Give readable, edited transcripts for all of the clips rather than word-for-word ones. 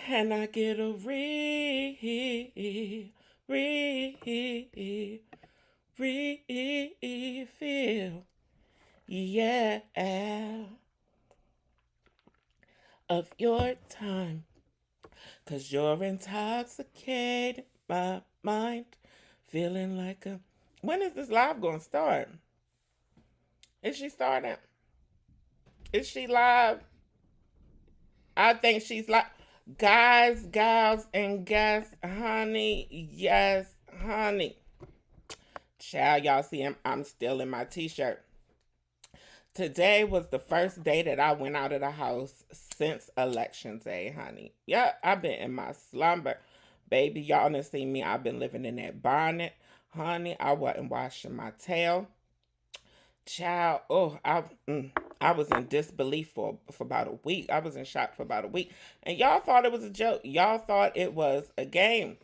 Can I get a refill? Yeah, of your time. 'Cause you're intoxicated my mind. Feeling like a. When is this live going to start? Is she starting? Is she live? I think she's live. Guys, gals, and guests, honey. Yes, honey. Child, y'all see I'm still in my t-shirt. Today was the first day that I went out of the house since election day, honey. Yeah, I've been in my slumber. Baby, y'all done seen me. I've been living in that bonnet. Honey, I wasn't washing my tail. Child, I was in disbelief for about a week. I was in shock for about a week. And y'all thought it was a joke. Y'all thought it was a game.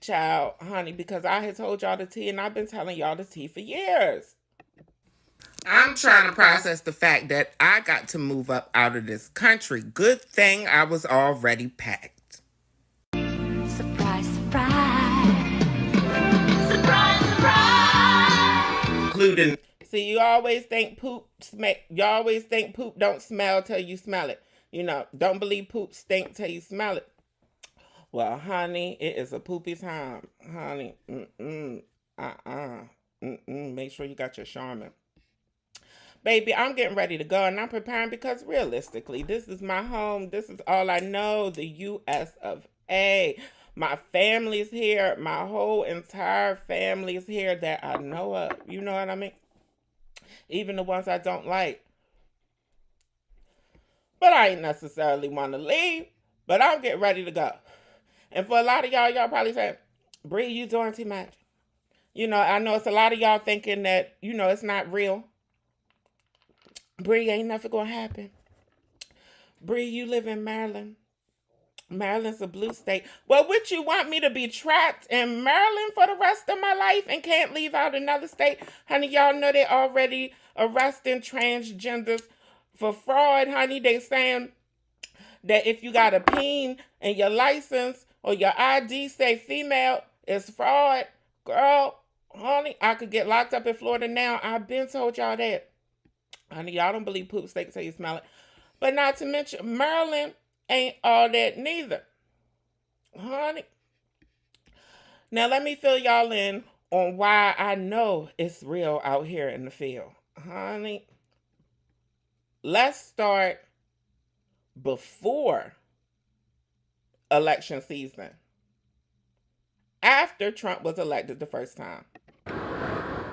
Child, honey, because I had told y'all the tea and I've been telling y'all the tea for years. I'm trying to process the fact that I got to move up out of this country. Good thing I was already packed. Surprise, surprise. Surprise, surprise. Including, see, you always think poop don't smell till you smell it. You know, don't believe poop stink till you smell it. Well, honey, it is a poopy time. Honey, make sure you got your Charmin. Baby, I'm getting ready to go and I'm preparing because realistically, this is my home. This is all I know, the U.S. of A. My family's here. My whole entire family's here that I know of. You know what I mean? Even the ones I don't like. But I ain't necessarily want to leave. But I'm getting ready to go. And for a lot of y'all probably saying, Bre, you doing too much. You know, I know it's a lot of y'all thinking that, you know, it's not real. Bre, ain't nothing gonna happen. Bre, you live in Maryland. Maryland's a blue state. Well, would you want me to be trapped in Maryland for the rest of my life and can't leave out another state? Honey, y'all know they already arresting transgenders for fraud, honey. They saying that if you got a peen and your license or your ID say female, it's fraud. Girl, honey, I could get locked up in Florida now. I've been told y'all that. Honey, y'all don't believe poop steak until you smell it. But not to mention, Maryland ain't all that neither. Honey. Now, let me fill y'all in on why I know it's real out here in the field. Honey, let's start before election season. After Trump was elected the first time.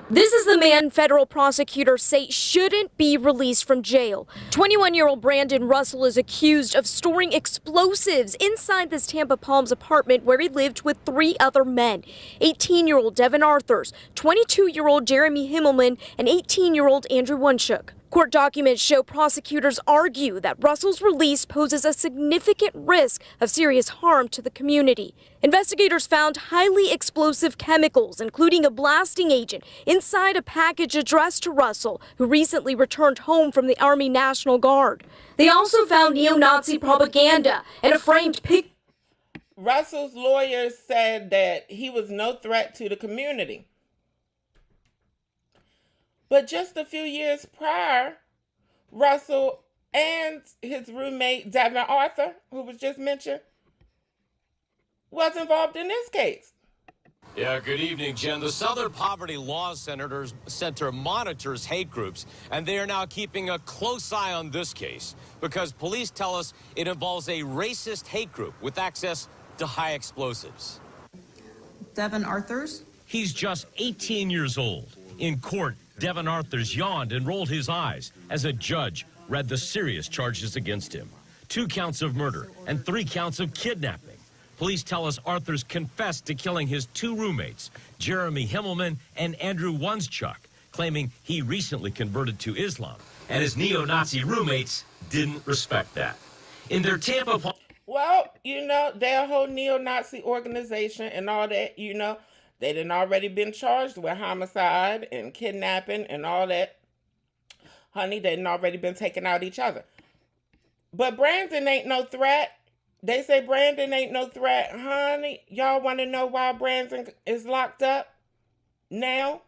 This is the man federal prosecutors say shouldn't be released from jail. 21-year-old Brandon Russell is accused of storing explosives inside this Tampa Palms apartment where he lived with 3 other men. 18-year-old Devin Arthurs, 22-year-old Jeremy Himmelman, and 18-year-old Andrew Wunschuk. Court documents show prosecutors argue that Russell's release poses a significant risk of serious harm to the community. Investigators found highly explosive chemicals, including a blasting agent, inside a package addressed to Russell, who recently returned home from the Army National Guard. They also found neo-Nazi propaganda and a framed picture. Russell's lawyers said that he was no threat to the community. But just a few years prior, Russell and his roommate, Devin Arthur, who was just mentioned, was involved in this case. Yeah, good evening, Jen. The Southern Poverty Law Center monitors hate groups, and they are now keeping a close eye on this case because police tell us it involves a racist hate group with access to high explosives. Devin Arthurs? He's just 18 years old. In court, Devin Arthurs yawned and rolled his eyes as a judge read the serious charges against him. 2 counts of murder and 3 counts of kidnapping. Police tell us Arthurs confessed to killing his 2 roommates, Jeremy Himmelman and Andrew Wunschuk, claiming he recently converted to Islam. And his neo-Nazi roommates didn't respect that. In their Tampa... Well, you know, they're a whole neo-Nazi organization and all that, you know. They done already been charged with homicide and kidnapping and all that. Honey, they done already been taking out each other. But Brandon ain't no threat. They say Brandon ain't no threat. Honey, y'all want to know why Brandon is locked up now?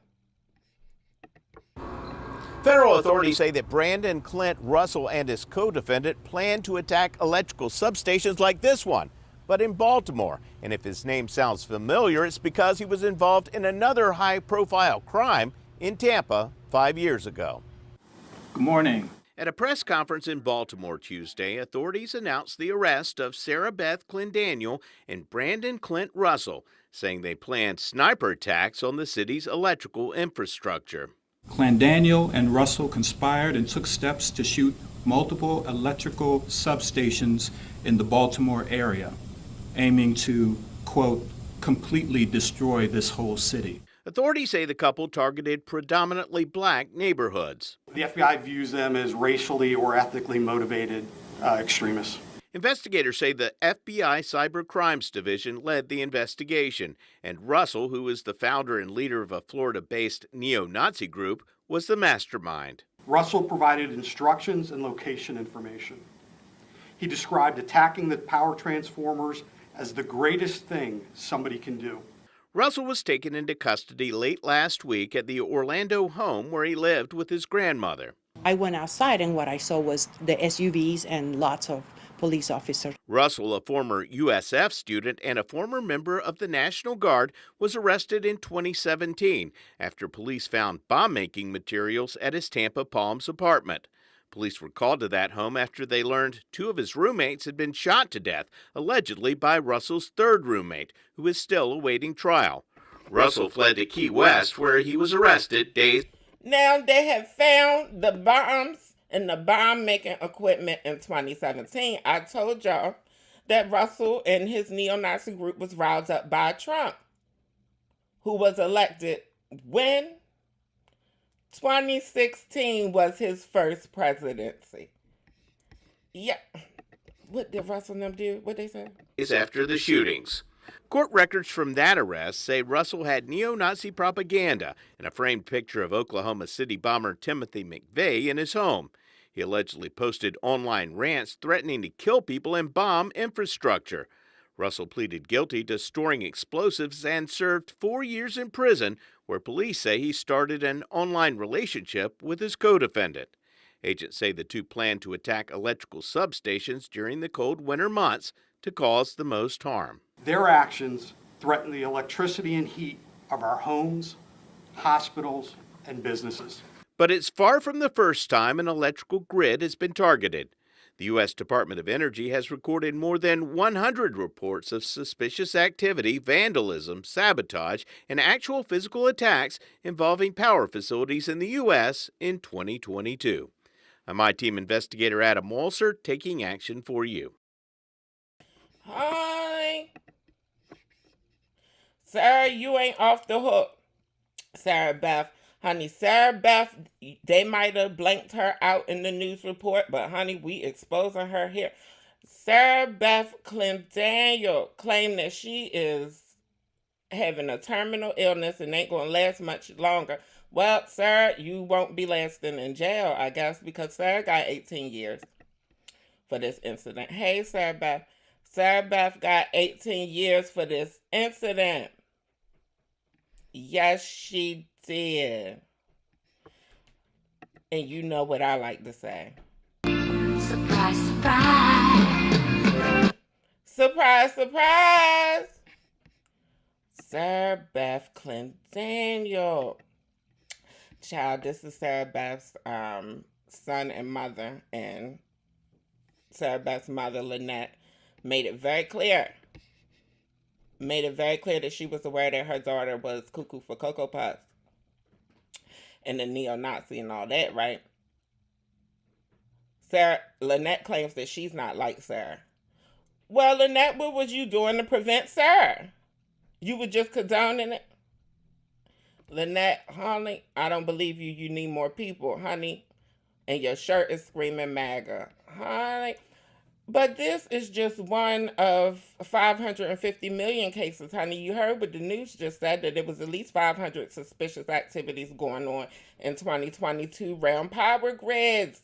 Federal authorities say that Brandon Clint Russell and his co-defendant planned to attack electrical substations like this one, but in Baltimore. And if his name sounds familiar, it's because he was involved in another high-profile crime in Tampa 5 years ago. Good morning. At a press conference in Baltimore Tuesday, authorities announced the arrest of Sarah Beth Clendaniel and Brandon Clint Russell, saying they planned sniper attacks on the city's electrical infrastructure. Clendaniel and Russell conspired and took steps to shoot multiple electrical substations in the Baltimore area, aiming to, quote, completely destroy this whole city. Authorities say the couple targeted predominantly black neighborhoods. The FBI views them as racially or ethnically motivated extremists. Investigators say the FBI Cyber Crimes Division led the investigation, and Russell, who is the founder and leader of a Florida-based neo-Nazi group, was the mastermind. Russell provided instructions and location information. He described attacking the power transformers as the greatest thing somebody can do. Russell was taken into custody late last week at the Orlando home where he lived with his grandmother. I went outside and what I saw was the SUVs and lots of police officers. Russell, a former USF student and a former member of the National Guard, was arrested in 2017 after police found bomb-making materials at his Tampa Palms apartment. Police were called to that home after they learned 2 of his roommates had been shot to death, allegedly by Russell's third roommate, who is still awaiting trial. Russell fled to Key West, where he was arrested days. Now they have found the bombs and the bomb-making equipment in 2017. I told y'all that Russell and his neo-Nazi group was riled up by Trump, who was elected when 2016 was his first presidency. Yeah. What did Russell and them do? What they say? Is after the shootings. Court records from that arrest say Russell had neo-Nazi propaganda and a framed picture of Oklahoma City bomber Timothy McVeigh in his home. He allegedly posted online rants threatening to kill people and bomb infrastructure. Russell pleaded guilty to storing explosives and served 4 years in prison, where police say he started an online relationship with his co-defendant. Agents say the two planned to attack electrical substations during the cold winter months to cause the most harm. Their actions threaten the electricity and heat of our homes, hospitals, and businesses. But it's far from the first time an electrical grid has been targeted. The U.S. Department of Energy has recorded more than 100 reports of suspicious activity, vandalism, sabotage, and actual physical attacks involving power facilities in the U.S. in 2022. I'm my team investigator Adam Walser, taking action for you. Hi. Sarah, you ain't off the hook. Sarah Beth. Honey, Sarah Beth, they might have blanked her out in the news report, but honey, we exposing her here. Sarah Beth Clendaniel claimed that she is having a terminal illness and ain't going to last much longer. Well, Sarah, you won't be lasting in jail, I guess, because Sarah got 18 years for this incident. Hey, Sarah Beth. Sarah Beth got 18 years for this incident. Yes, she did. And you know what I like to say. Surprise, surprise. Surprise, surprise. Sarah Beth Clendaniel. Child, this is Sarah Beth's son and mother. And Sarah Beth's mother, Lynette, made it very clear that she was aware that her daughter was cuckoo for Cocoa Puffs and the neo-Nazi and all that, right? Lynette claims that she's not like Sarah. Well, Lynette, what was you doing to prevent Sarah? You were just condoning it? Lynette, honey, I don't believe you. You need more people, honey. And your shirt is screaming MAGA. Honey. But this is just one of 550 million cases, honey. You heard what the news just said, that there was at least 500 suspicious activities going on in 2022 around power grids.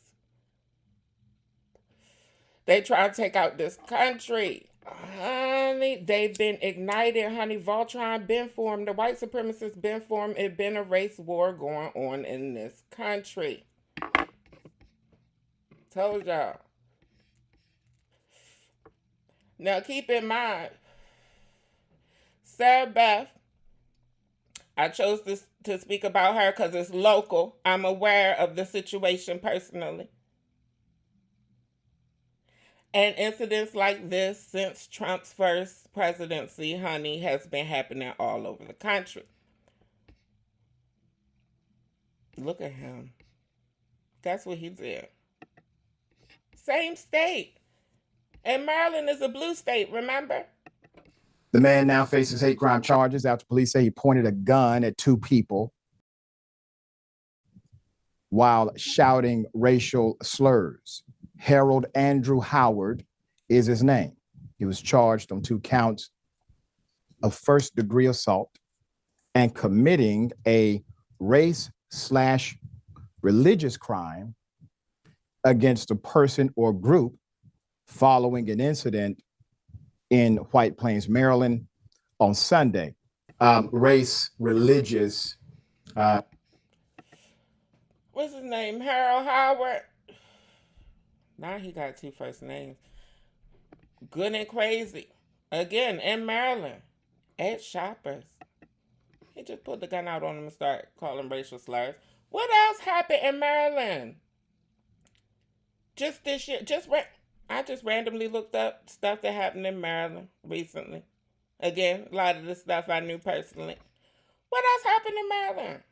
They try to take out this country. Honey, they've been ignited, honey. Voltron been formed. The white supremacists been formed. It been a race war going on in this country. Told y'all. Now keep in mind, Sarah Beth, I chose to speak about her because it's local. I'm aware of the situation personally. And incidents like this since Trump's first presidency, honey, has been happening all over the country. Look at him. That's what he did. Same state. And Maryland is a blue state, remember? The man now faces hate crime charges after police say he pointed a gun at two people while shouting racial slurs. Harold Andrew Howard is his name. He was charged on 2 counts of first-degree assault and committing a race/religious crime against a person or group following an incident in White Plains, Maryland on Sunday. Race, religious. What's his name? Harold Howard. Now he got 2 first names. Good and Crazy. Again, in Maryland. At Shoppers. He just put the gun out on him and started calling racial slurs. What else happened in Maryland? Just this year. I just randomly looked up stuff that happened in Maryland recently. Again, a lot of the stuff I knew personally. What else happened in Maryland?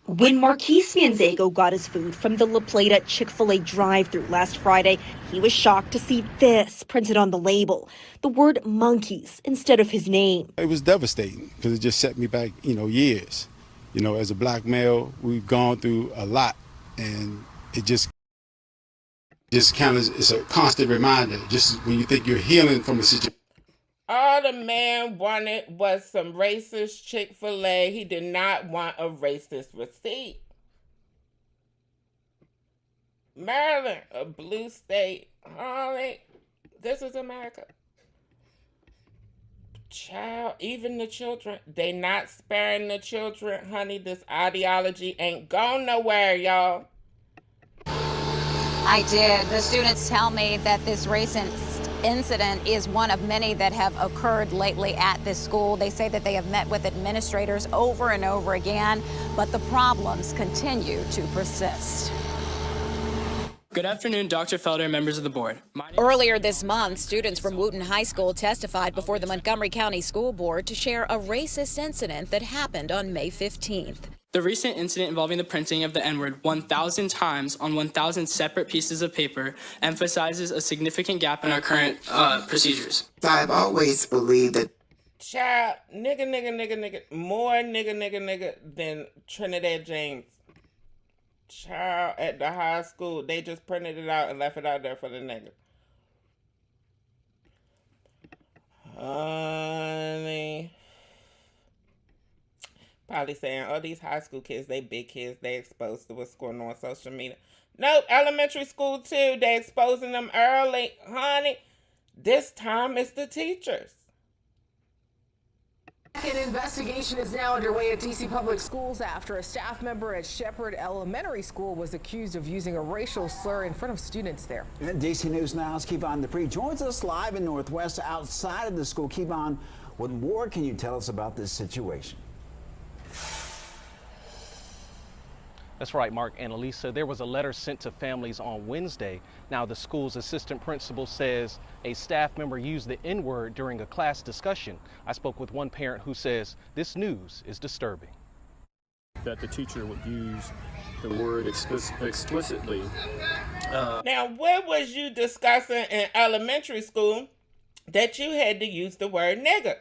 When Marquise Manzego got his food from the La Plata Chick-fil-A drive-thru last Friday, he was shocked to see this printed on the label, the word monkeys instead of his name. It was devastating because it just set me back, years. As a black male, we've gone through a lot, and it just kind of, it's a constant reminder, just when you think you're healing from a situation. All the man wanted was some racist Chick-fil-A. He did not want a racist receipt. Maryland, a blue state. Honey, this is America. Child, even the children, they not sparing the children, honey. This ideology ain't going nowhere, y'all. I did. The students tell me that this recent incident is one of many that have occurred lately at this school. They say that they have met with administrators over and over again, but the problems continue to persist. Good afternoon, Dr. Felder and members of the board. Earlier this month, students from Wooten High School testified before the Montgomery County School Board to share a racist incident that happened on May 15th. The recent incident involving the printing of the N-word 1,000 times on 1,000 separate pieces of paper emphasizes a significant gap in our current procedures. I've always believed that Child, nigga, more nigga than Trinidad James. Child, at the high school, they just printed it out and left it out there for the nigga. Honey. Probably saying, oh, these high school kids, they big kids, they exposed to what's going on social media. Nope, elementary school too, they exposing them early. Honey, this time it's the teachers. An investigation is now underway at D.C. Public Schools after a staff member at Shepherd Elementary School was accused of using a racial slur in front of students there. And DC News Now's Kevon Dupree joins us live in Northwest outside of the school. Kevon, what more can you tell us about this situation? That's right, Mark and Elisa. There was a letter sent to families on Wednesday. Now, the school's assistant principal says a staff member used the N-word during a class discussion. I spoke with one parent who says this news is disturbing. That the teacher would use the word explicitly. Now, what was you discussing in elementary school that you had to use the word nigger?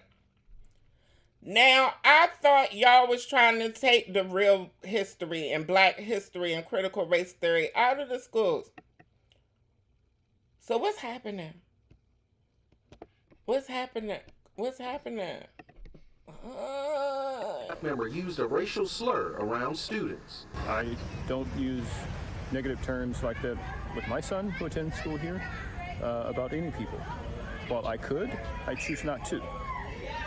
Now, I thought y'all was trying to take the real history and black history and critical race theory out of the schools. So what's happening? What's happening? Staff member used a racial slur around students. I don't use negative terms like that with my son who attends school here. about any people. While I could, I choose not to.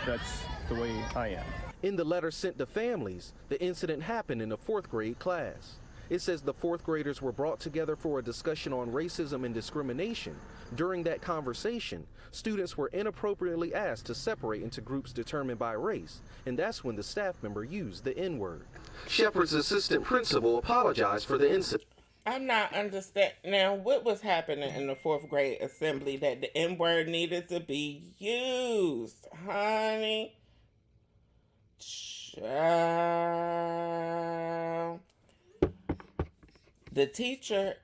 That's the way I am. In the letter sent to families, the incident happened in a 4th grade class. It says the 4th graders were brought together for a discussion on racism and discrimination. During that conversation, students were inappropriately asked to separate into groups determined by race, and that's when the staff member used the N-word. Shepard's assistant principal apologized for the incident. I'm not understand now what was happening in the 4th grade assembly that the N-word needed to be used, honey. Child. The teacher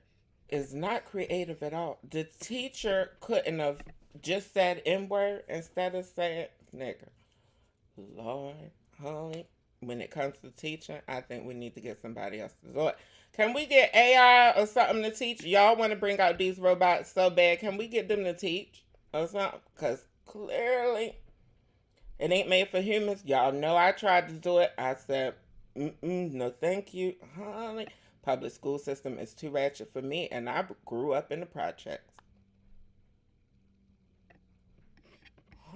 is not creative at all. The teacher couldn't have just said N-word instead of saying nigger. Lord, honey, when it comes to teaching, I think we need to get somebody else to do it. Can we get AI or something to teach? Y'all want to bring out these robots so bad. Can we get them to teach or something? Because clearly it ain't made for humans. Y'all know I tried to do it. I said, no thank you, honey. Public school system is too ratchet for me, and I grew up in the projects.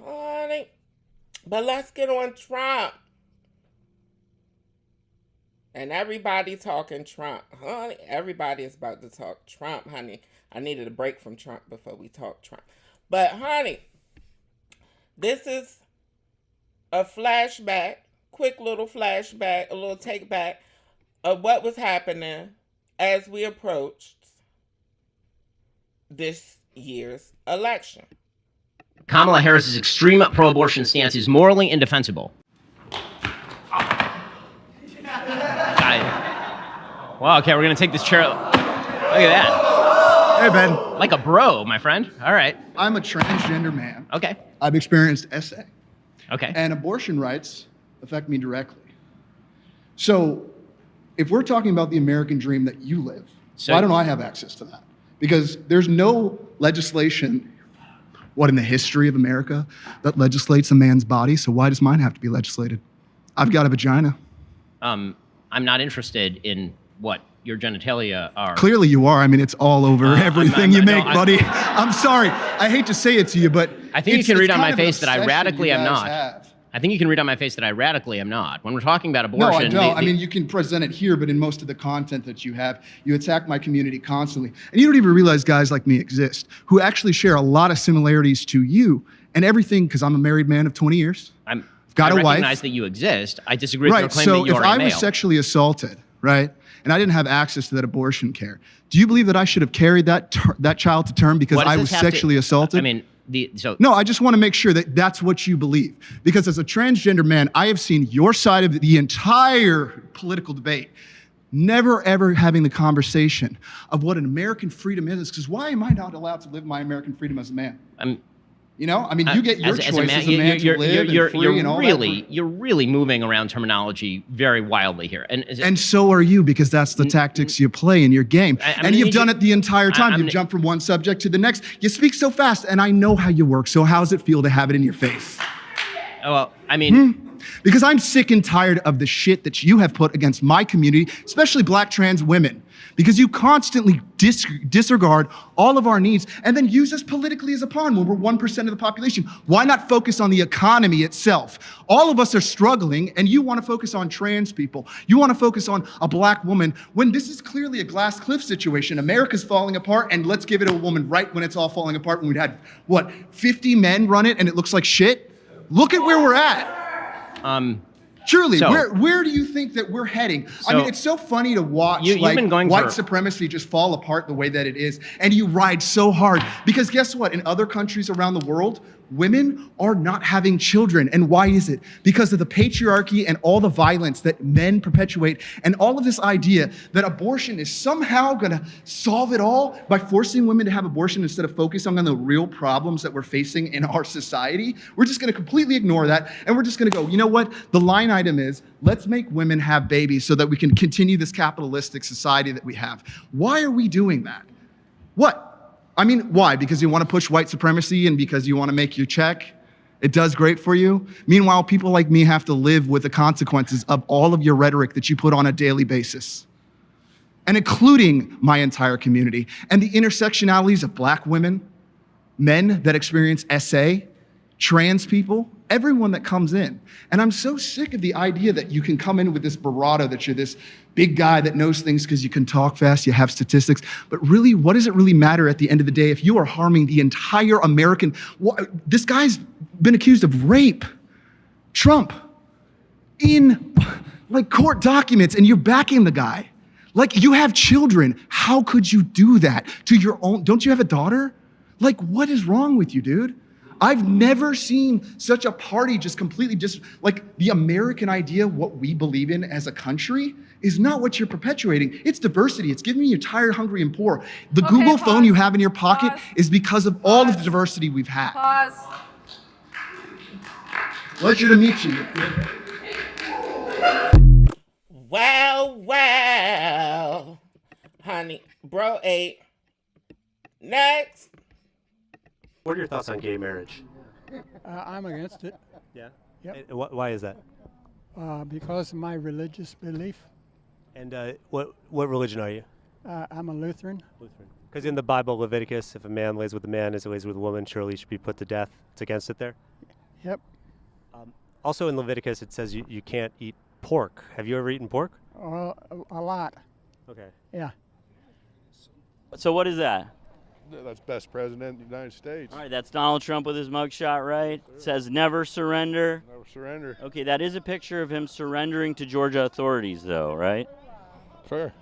Honey. But let's get on Trump. And everybody talking Trump. Honey, everybody is about to talk Trump, honey. I needed a break from Trump before we talk Trump. But, honey, this is a flashback, quick little flashback, a little take back of what was happening as we approached this year's election. Kamala Harris's extreme pro-abortion stance is morally indefensible. Wow, okay, we're gonna take this chair. Look at that. Hey, Ben. Like a bro, my friend. All right. I'm a transgender man. Okay. I've experienced SA. Okay. And abortion rights affect me directly. So, if we're talking about the American dream that you live, why don't I have access to that? Because there's no legislation, in the history of America, that legislates a man's body, so why does mine have to be legislated? I've got a vagina. I'm not interested in what your genitalia are. Clearly you are. I mean, it's all over everything you make, buddy. I'm sorry. I hate to say it to you, but I think you can read on my face that I radically am not. I think you can read on my face that I radically am not. When we're talking about abortion... No, I don't. I mean, you can present it here, but in most of the content that you have, you attack my community constantly. And you don't even realize guys like me exist, who actually share a lot of similarities to you and everything, because I'm a married man of 20 years. I've got a wife. I recognize that you exist. I disagree with your claim that you are a male. Right, so if I was sexually assaulted, right, and I didn't have access to that abortion care, do you believe that I should have carried that child to term because I was sexually assaulted? I mean, no, I just want to make sure that that's what you believe. Because as a transgender man, I have seen your side of the entire political debate, never ever having the conversation of what an American freedom is. Because why am I not allowed to live my American freedom as a man? You know, I mean, you get your choice as a man to live and free and all that. You're really moving around terminology very wildly here. And so are you, because that's the tactics you play in your game. And you've done it the entire time. You've jumped from one subject to the next. You speak so fast, and I know how you work. So how does it feel to have it in your face? Well, I mean... Because I'm sick and tired of the shit that you have put against my community, especially black trans women. Because you constantly disregard all of our needs and then use us politically as a pawn when we're 1% of the population. Why not focus on the economy itself? All of us are struggling, and you want to focus on trans people. You want to focus on a black woman when this is clearly a glass cliff situation. America's falling apart, and let's give it to a woman right when it's all falling apart, when we'd had, 50 men run it and it looks like shit? Look at where we're at. Truly, where do you think that we're heading? I mean, it's so funny to watch white supremacy just fall apart the way that it is, and you ride so hard. Because guess what? In other countries around the world, women are not having children. And why is it? Because of the patriarchy and all the violence that men perpetuate, and all of this idea that abortion is somehow going to solve it all by forcing women to have abortion instead of focusing on the real problems that we're facing in our society. We're just going to completely ignore that, and we're just going to go, you know what? The line item is, let's make women have babies so that we can continue this capitalistic society that we have. Why are we doing that? What? I mean, why? Because you want to push white supremacy and because you want to make your check? It does great for you? Meanwhile, people like me have to live with the consequences of all of your rhetoric that you put on a daily basis. And including my entire community and the intersectionalities of black women, men that experience SA, trans people, everyone that comes in. And I'm so sick of the idea that you can come in with this bravado, that you're this big guy that knows things because you can talk fast, you have statistics. But really, what does it really matter at the end of the day if you are harming the entire American? This guy's been accused of rape, Trump, in like court documents, and you're backing the guy. Like, you have children. How could you do that to your own? Don't you have a daughter? Like, what is wrong with you, dude? I've never seen such a party just completely like the American idea, what we believe in as a country, is not what you're perpetuating. It's diversity. It's giving you tired, hungry, and poor. The Google phone you have in your pocket is because of all of the diversity we've had. Pause. Pleasure to meet you. Wow. Honey, bro ate. Next. What are your thoughts on gay marriage? I'm against it. Yeah? Yep. Why is that? Because of my religious belief. And what religion are you? I'm a Lutheran. Lutheran. Because in the Bible, Leviticus, if a man lays with a man as he lays with a woman, surely he should be put to death. It's against it there? Yep. Also in Leviticus, it says you can't eat pork. Have you ever eaten pork? A lot. Okay. Yeah. So what is that? That's best president of the United States. All right, that's Donald Trump with his mugshot, right? It says never surrender. Never surrender. Okay, that is a picture of him surrendering to Georgia authorities, though, right? Fair.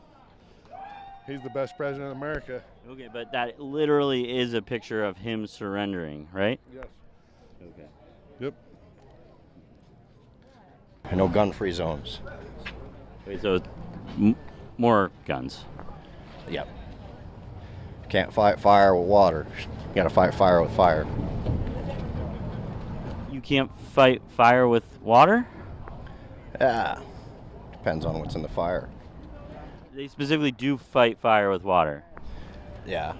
He's the best president of America. Okay, but that literally is a picture of him surrendering, right? Yes. Okay. Yep. No gun-free zones. Wait, so more guns? Yep. Can't fight fire with water. You gotta fight fire with fire. You can't fight fire with water? Yeah. Depends on what's in the fire. They specifically do fight fire with water. Yeah.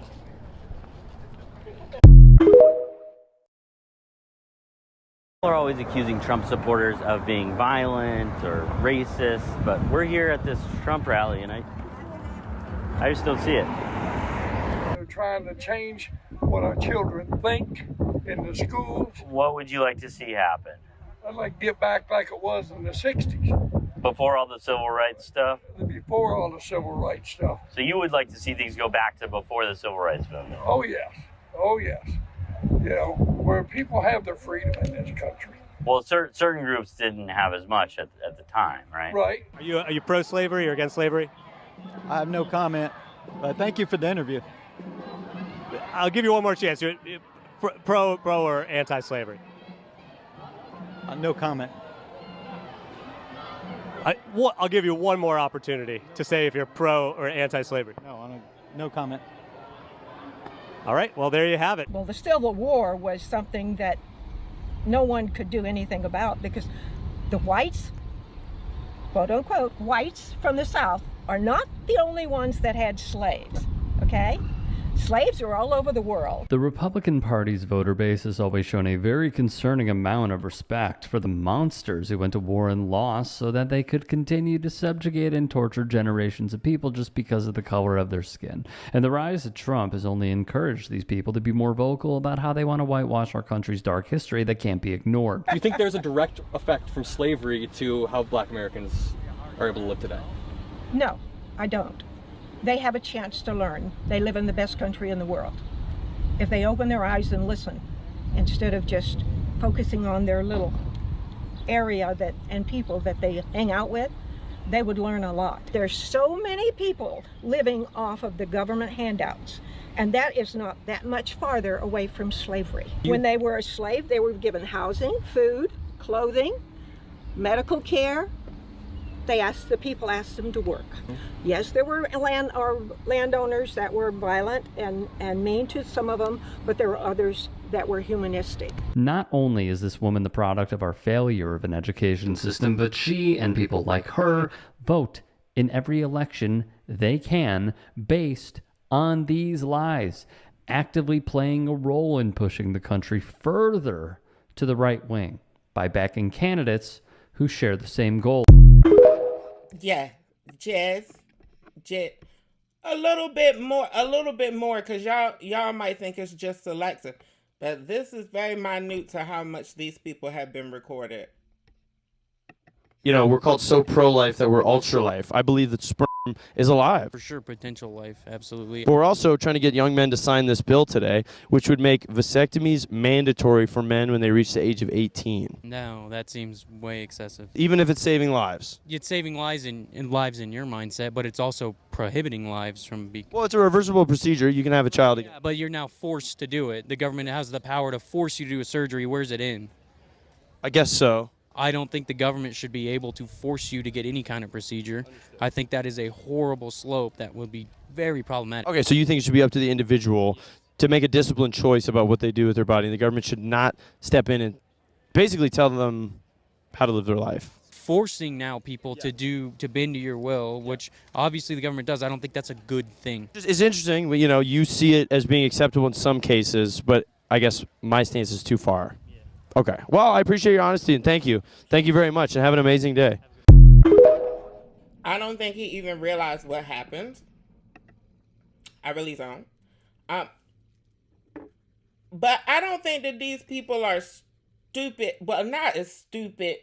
People are always accusing Trump supporters of being violent or racist, but we're here at this Trump rally and I just don't see it. They're trying to change what our children think in the schools. What would you like to see happen? I'd like to get back like it was in the 60s. Before all the civil rights stuff? Before all the civil rights stuff. So you would like to see things go back to before the civil rights movement? Oh, yes. Oh, yes. You know, where people have their freedom in this country. Well, certain groups didn't have as much at the time, right? Right. Are you pro-slavery or against slavery? I have no comment, but thank you for the interview. I'll give you one more chance. You're pro or anti-slavery? No comment. I'll give you one more opportunity to say if you're pro or anti-slavery. No comment. All right, well, there you have it. Well, the Civil War was something that no one could do anything about because the whites, quote unquote, whites from the South are not the only ones that had slaves, okay? Slaves are all over the world. The Republican Party's voter base has always shown a very concerning amount of respect for the monsters who went to war and lost so that they could continue to subjugate and torture generations of people just because of the color of their skin. And the rise of Trump has only encouraged these people to be more vocal about how they want to whitewash our country's dark history that can't be ignored. Do you think there's a direct effect from slavery to how Black Americans are able to live today? No, I don't. They have a chance to learn. They live in the best country in the world. If they open their eyes and listen, instead of just focusing on their little area and people that they hang out with, they would learn a lot. There's so many people living off of the government handouts, and that is not that much farther away from slavery. When they were a slave, they were given housing, food, clothing, medical care. The people asked them to work. Yes, there were landowners that were violent and mean to some of them, but there were others that were humanistic. Not only is this woman the product of our failure of an education system, but she and people like her vote in every election they can based on these lies, actively playing a role in pushing the country further to the right wing by backing candidates who share the same goal. Yeah, Jazz, a little bit more, because y'all might think it's just Alexa. But this is very minute to how much these people have been recorded. You know, we're called so pro-life that we're ultra-life. I believe that sperm is alive. For sure, potential life, absolutely. But we're also trying to get young men to sign this bill today, which would make vasectomies mandatory for men when they reach the age of 18. No, that seems way excessive. Even if it's saving lives. It's saving lives in your mindset, but it's also prohibiting lives from being... Well, it's a reversible procedure. You can have a child again. Yeah, but you're now forced to do it. The government has the power to force you to do a surgery. Where's it in? I guess so. I don't think the government should be able to force you to get any kind of procedure. I think that is a horrible slope that would be very problematic. Okay, so you think it should be up to the individual to make a disciplined choice about what they do with their body. The government should not step in and basically tell them how to live their life. Forcing now people to bend to your will, which obviously the government does, I don't think that's a good thing. It's interesting, but, you know, you see it as being acceptable in some cases, but I guess my stance is too far. Okay. Well, I appreciate your honesty, and thank you. Thank you very much, and have an amazing day. I don't think he even realized what happened. I really don't. But I don't think that these people are stupid. Well, not as stupid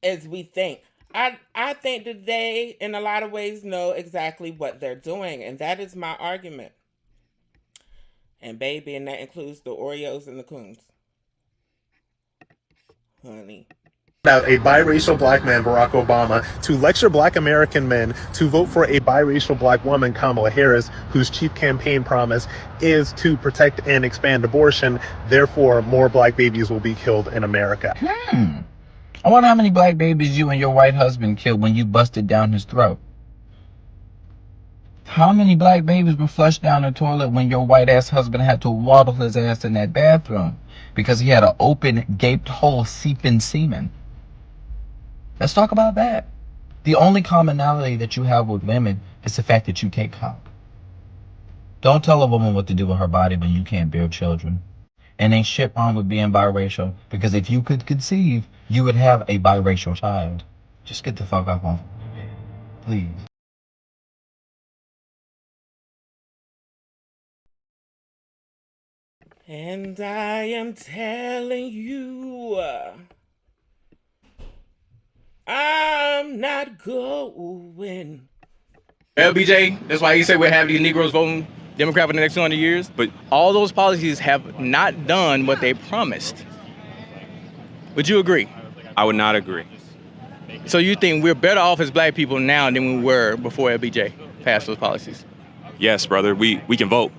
as we think. I think that they, in a lot of ways, know exactly what they're doing, and that is my argument. And baby, and that includes the Oreos and the Coons. Honey. Out a biracial black man, Barack Obama, to lecture black American men to vote for a biracial black woman, Kamala Harris, whose chief campaign promise is to protect and expand abortion. Therefore, more black babies will be killed in America. I wonder how many black babies you and your white husband killed when you busted down his throat. How many black babies were flushed down the toilet when your white-ass husband had to waddle his ass in that bathroom because he had an open, gaped hole seeping semen? Let's talk about that. The only commonality that you have with women is the fact that you take cock. Don't tell a woman what to do with her body when you can't bear children. And ain't shit wrong with being biracial, because if you could conceive, you would have a biracial child. Just get the fuck up off me, please. And I am telling you, I'm not going. LBJ, that's why he said we're having these Negroes voting Democrat for the next 200 years. But all those policies have not done what they promised. Would you agree? I would not agree. So you think we're better off as black people now than we were before LBJ passed those policies? Yes, brother, we can vote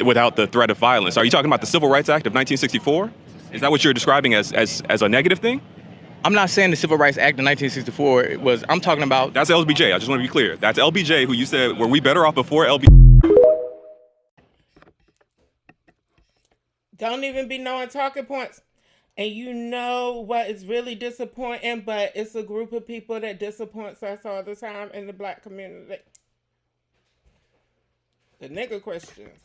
without the threat of violence. Are you talking about the Civil Rights Act of 1964? Is that what you're describing as a negative thing? I'm not saying the Civil Rights Act of 1964 was, I'm talking about... That's LBJ, I just want to be clear. That's LBJ who you said, were we better off before LBJ? Don't even be knowing talking points. And you know what is really disappointing, but it's a group of people that disappoints us all the time in the black community. The nigga Christians.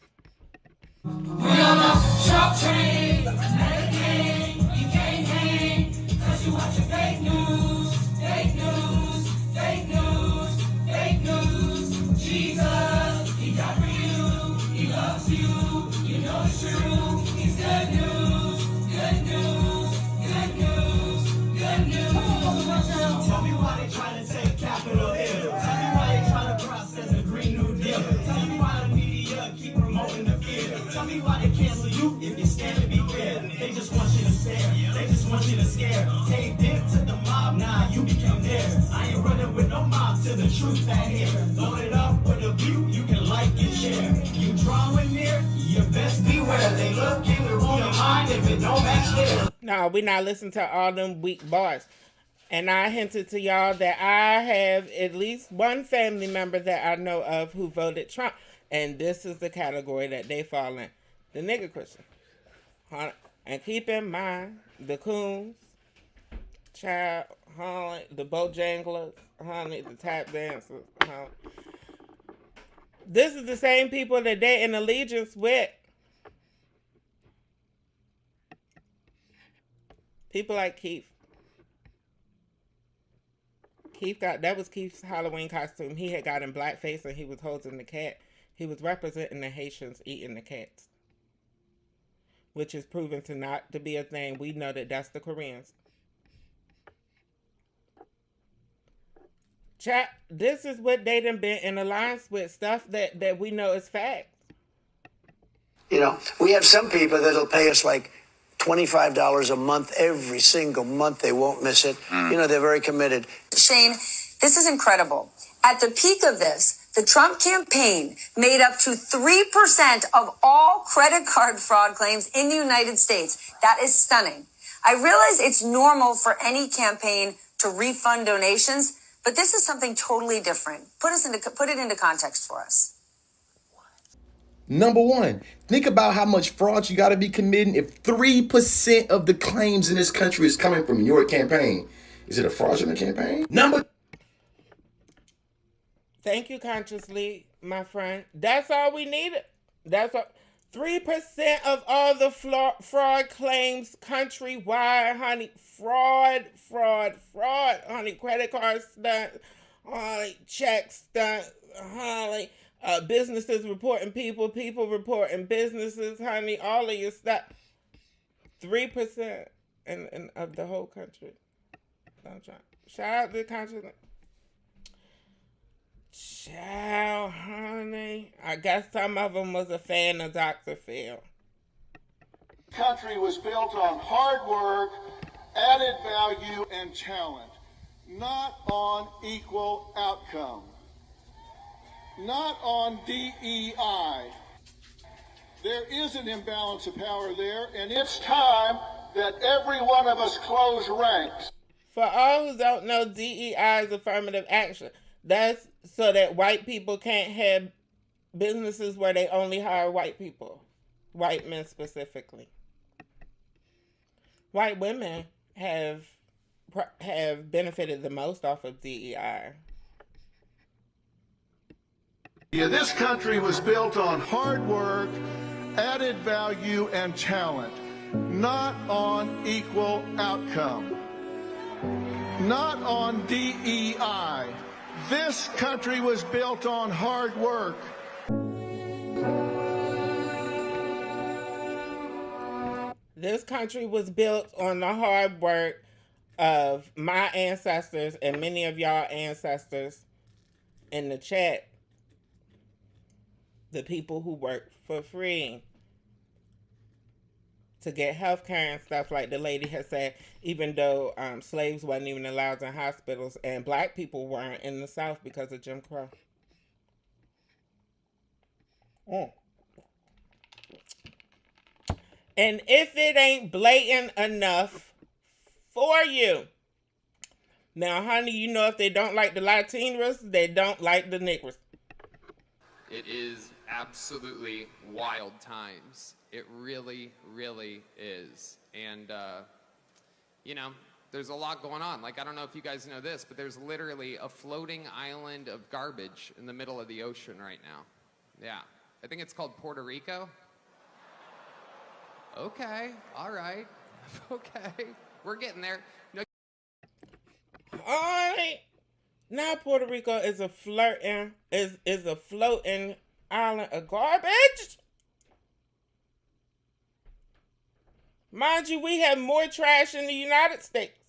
We on a sharp train, you can't hang, 'cause you watching fake news, fake news, fake news, fake news. Jesus, he died for you, he loves you, you know it's true. He's good news, good news, good news, good news. Tell me why they trying to take Capitol Hill. Tell me why they trying to process a Green New Deal. Tell me why the media keep promoting the fear. Tell me why they cancel you if you're scared to be fair. They just want you to stare. They just want you to scare. Caved in to the mob, nah, you became theirs. I ain't running with no mob to the truth that here. Load it up with a view, you can like and share. You drawing near, you best beware. They looking to rule your mind if it don't match there. No, we not listening to all them weak bars. And I hinted to y'all that I have at least one family member that I know of who voted Trump. And this is the category that they fall in. The nigga Christian. And keep in mind, the Coons, Child, honey, the Bojanglers, honey, the tap dancers, honey. This is the same people that they in allegiance with. People like Keith. That was Keith's Halloween costume. He had got in blackface and he was holding the cat. He was representing the Haitians eating the cats. which is proven to not to be a thing. We know that that's the Koreans. Chat, this is what they done been in alliance with, stuff that we know is fact. You know, we have some people that'll pay us like $25 a month every single month. They won't miss it. You know, they're very committed. Shane, this is incredible. At the peak of this, the Trump campaign made up to 3% of all credit card fraud claims in the United States. That is stunning. I realize it's normal for any campaign to refund donations, but this is something totally different. Put it into context for us. Number one, think about how much fraud you got to be committing if 3% of the claims in this country is coming from your campaign. Is it a fraudulent campaign? Thank you, Consciously, my friend. That's all we needed. That's all. 3% of all the fraud claims countrywide, honey. Fraud, honey. Credit card stunt, honey. Check stunt, honey. Businesses reporting people reporting businesses, honey. All of your stuff. 3% of the whole country. Shout out to Consciously. Child, honey. I guess some of them was a fan of Dr. Phil. Country was built on hard work, added value, and talent, not on equal outcome, not on DEI. There is an imbalance of power there, and it's time that every one of us close ranks. For all who don't know, DEI is affirmative action. That's so that white people can't have businesses where they only hire white people. White men specifically. White women have benefited the most off of DEI. Yeah, this country was built on hard work, added value, and talent, not on equal outcome, not on DEI. This country was built on hard work. This country was built on the hard work of my ancestors and many of y'all ancestors in the chat. The people who worked for free to get health care and stuff, like the lady has said, even though slaves wasn't even allowed in hospitals and black people weren't in the South because of Jim Crow. And if it ain't blatant enough for you, now, honey, you know if they don't like the Latinos, they don't like the Negroes. It is absolutely wild times. It really, really is. And, you know, there's a lot going on. Like, I don't know if you guys know this, but there's literally a floating island of garbage in the middle of the ocean right now. Yeah. I think it's called Puerto Rico. Okay. All right. Okay. We're getting there. No. All right. Now Puerto Rico is a floating island of garbage. Mind you, we have more trash in the United States.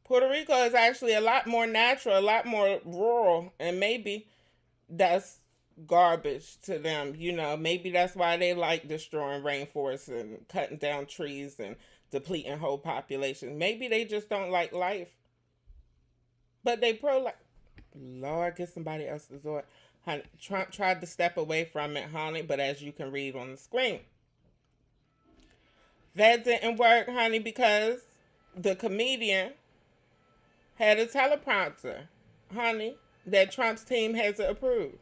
Puerto Rico is actually a lot more natural, a lot more rural, and maybe that's garbage to them. You know, maybe that's why they like destroying rainforests and cutting down trees and depleting whole populations. Maybe they just don't like life. But they pro-life. Lord, get somebody else to do it. Honey, Trump tried to step away from it, honey, but as you can read on the screen, that didn't work, honey, because the comedian had a teleprompter, honey, that Trump's team has to approve.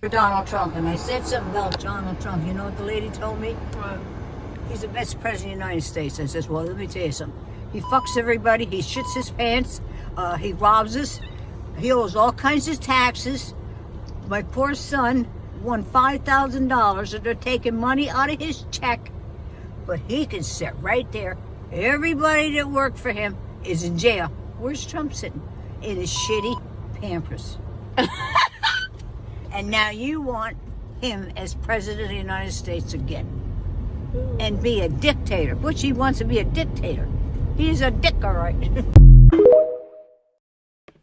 Donald Trump, and I said something about Donald Trump. You know what the lady told me? What? He's the best president of the United States. I says, well, let me tell you something. He fucks everybody. He shits his pants. He robs us. He owes all kinds of taxes. My poor son won $5,000 and they're taking money out of his check. But he can sit right there. Everybody that worked for him is in jail. Where's Trump sitting? In his shitty Pampers. And now you want him as president of the United States again and be a dictator, which he wants to be a dictator. He's a dick, all right.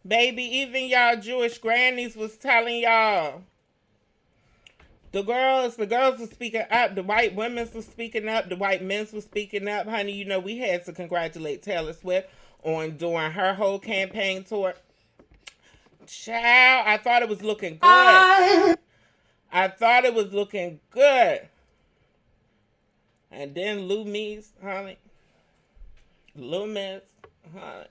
Baby, even y'all Jewish grannies was telling y'all. The girls were speaking up. The white women were speaking up. The white men were speaking up. Honey, you know, we had to congratulate Taylor Swift on doing her whole campaign tour. Child, I thought it was looking good. I thought it was looking good. And then Loomis, honey. Loomis, honey.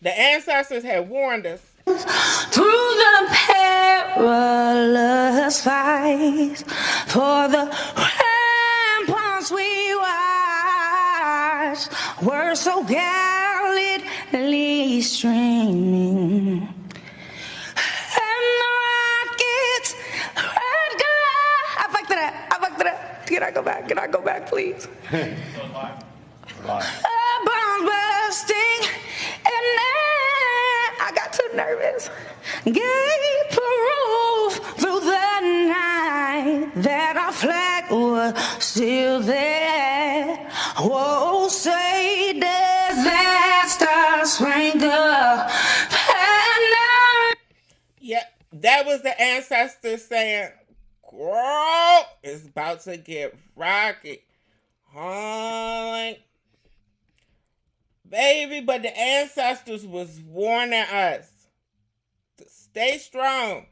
The ancestors had warned us. Through the perilous fight for the ramparts we watched were so gallantly streaming, and the rockets red glare. I fucked it up. Can I go back? Can I go back, please? Bombs bursting, and I got too nervous. Gave proof through the night that our flag was still there. Whoa, say disaster sprinkle. Yeah, that was the ancestors saying, girl, it's about to get rocky. Honey. Baby, but the ancestors was warning us to stay strong.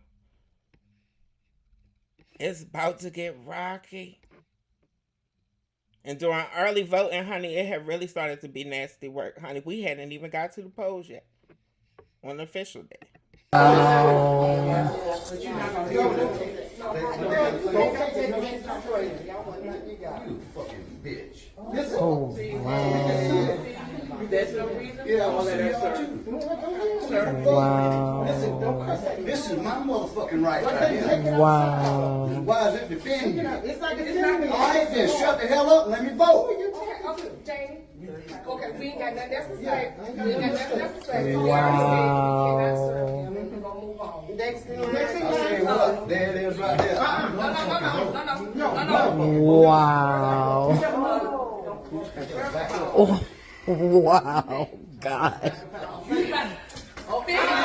It's about to get rocky. And during early voting, honey, it had really started to be nasty work. Honey, we hadn't even got to the polls yet on the official day. Oh, wow. That's no reason? Yeah, I'll let her serve. Wow. This is my motherfucking right here. Wow. Why is it defending you? It's like defending you. All right, then shut the hell up and let me vote. Okay, Jamie. Okay, we ain't got nothing else to say. We ain't got nothing else to say. Wow. Next thing. What? There it is right there. Wow. Oh, wow, God.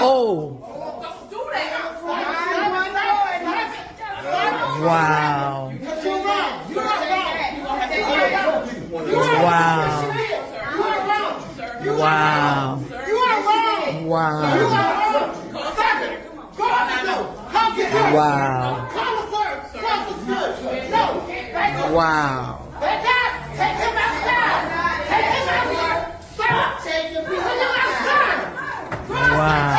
Oh. Wow. Wow. Wow. Wow. Wow. Wow. Wow.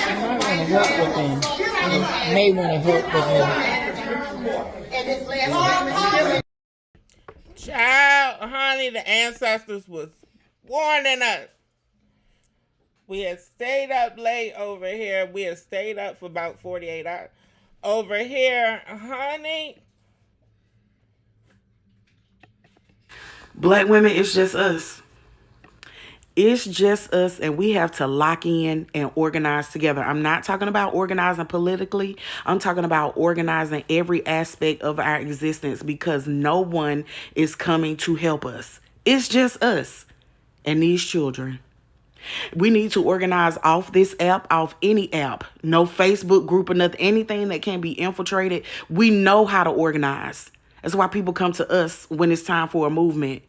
I'm not going to help with him. You may want to help with him. Child, honey, the ancestors was warning us. We had stayed up late over here. We had stayed up for about 48 hours. Over here, honey. Black women, it's just us. It's just us, and we have to lock in and organize together. I'm not talking about organizing politically. I'm talking about organizing every aspect of our existence, because no one is coming to help us. It's just us and these children. We need to organize off this app, off any app. No Facebook group or nothing, anything that can be infiltrated. We know how to organize. That's why people come to us when it's time for a movement.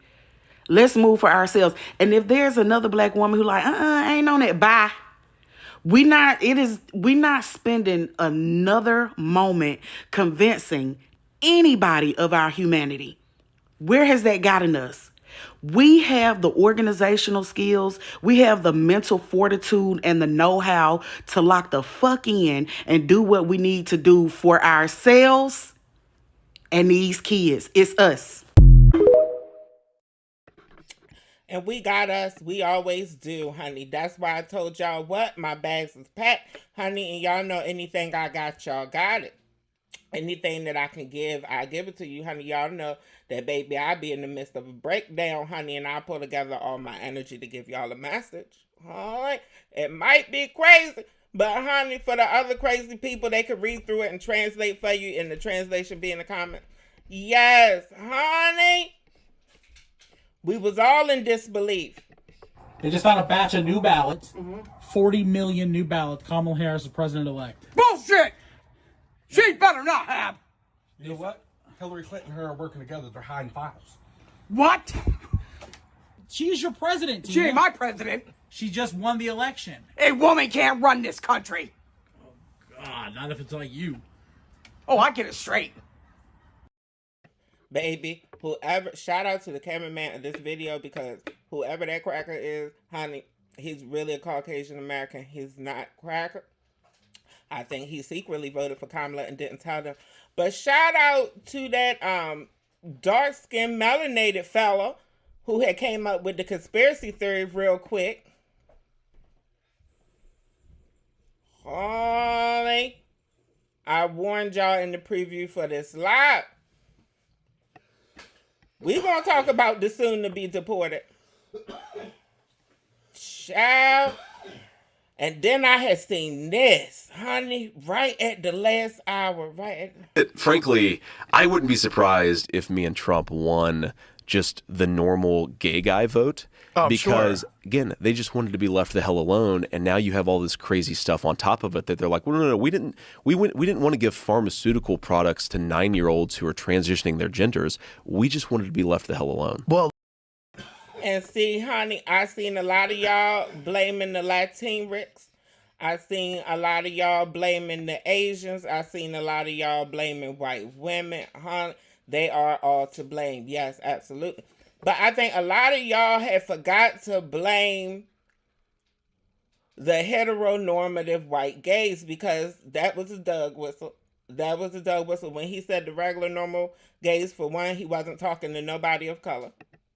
Let's move for ourselves. And if there's another black woman who like, I ain't on it, bye. We not spending another moment convincing anybody of our humanity. Where has that gotten us? We have the organizational skills. We have the mental fortitude and the know-how to lock the fuck in and do what we need to do for ourselves and these kids. It's us. And we got us. We always do, honey. That's why I told y'all what? My bags is packed, honey. And y'all know anything I got, y'all got it. anything that I can give, I give it to you, honey. Y'all know that, baby, I be in the midst of a breakdown, honey, and I pull together all my energy to give y'all a message. All right? It might be crazy, but, honey, for the other crazy people, they could read through it and translate for you, and the translation be in the comment. Yes, honey. We was all in disbelief. They just found a batch of new ballots. 40 million new ballots. Kamala Harris is president-elect. Bullshit! She better not have. You know what? Hillary Clinton and her are working together. They're hiding files. What? She's your president. She ain't my president. She just won the election. A woman can't run this country. God, not if it's like you. Oh, I get it straight. Baby, whoever, shout out to the cameraman of this video, because whoever that cracker is, honey, he's really a Caucasian American. He's not cracker. I think he secretly voted for Kamala and didn't tell them. But shout out to that dark-skinned, melanated fella who had came up with the conspiracy theory real quick. Holy, I warned y'all in the preview for this live. We gonna talk about the soon-to-be deported. Child. And then I had seen this, honey, right at the last hour, Frankly, I wouldn't be surprised if me and Trump won just the normal gay guy vote. Because, again, they just wanted to be left the hell alone, and now you have all this crazy stuff on top of it that they're like, well, no, we didn't want to give pharmaceutical products to 9-year-olds who are transitioning their genders. We just wanted to be left the hell alone. Well, and see, honey, I seen a lot of y'all blaming the Latinx. I seen a lot of y'all blaming the Asians. I seen a lot of y'all blaming white women. Honey, they are all to blame. Yes, absolutely. But I think a lot of y'all had forgot to blame the heteronormative white gays, because that was a Doug whistle. That was a Doug whistle. When he said the regular normal gays, for one, he wasn't talking to nobody of color.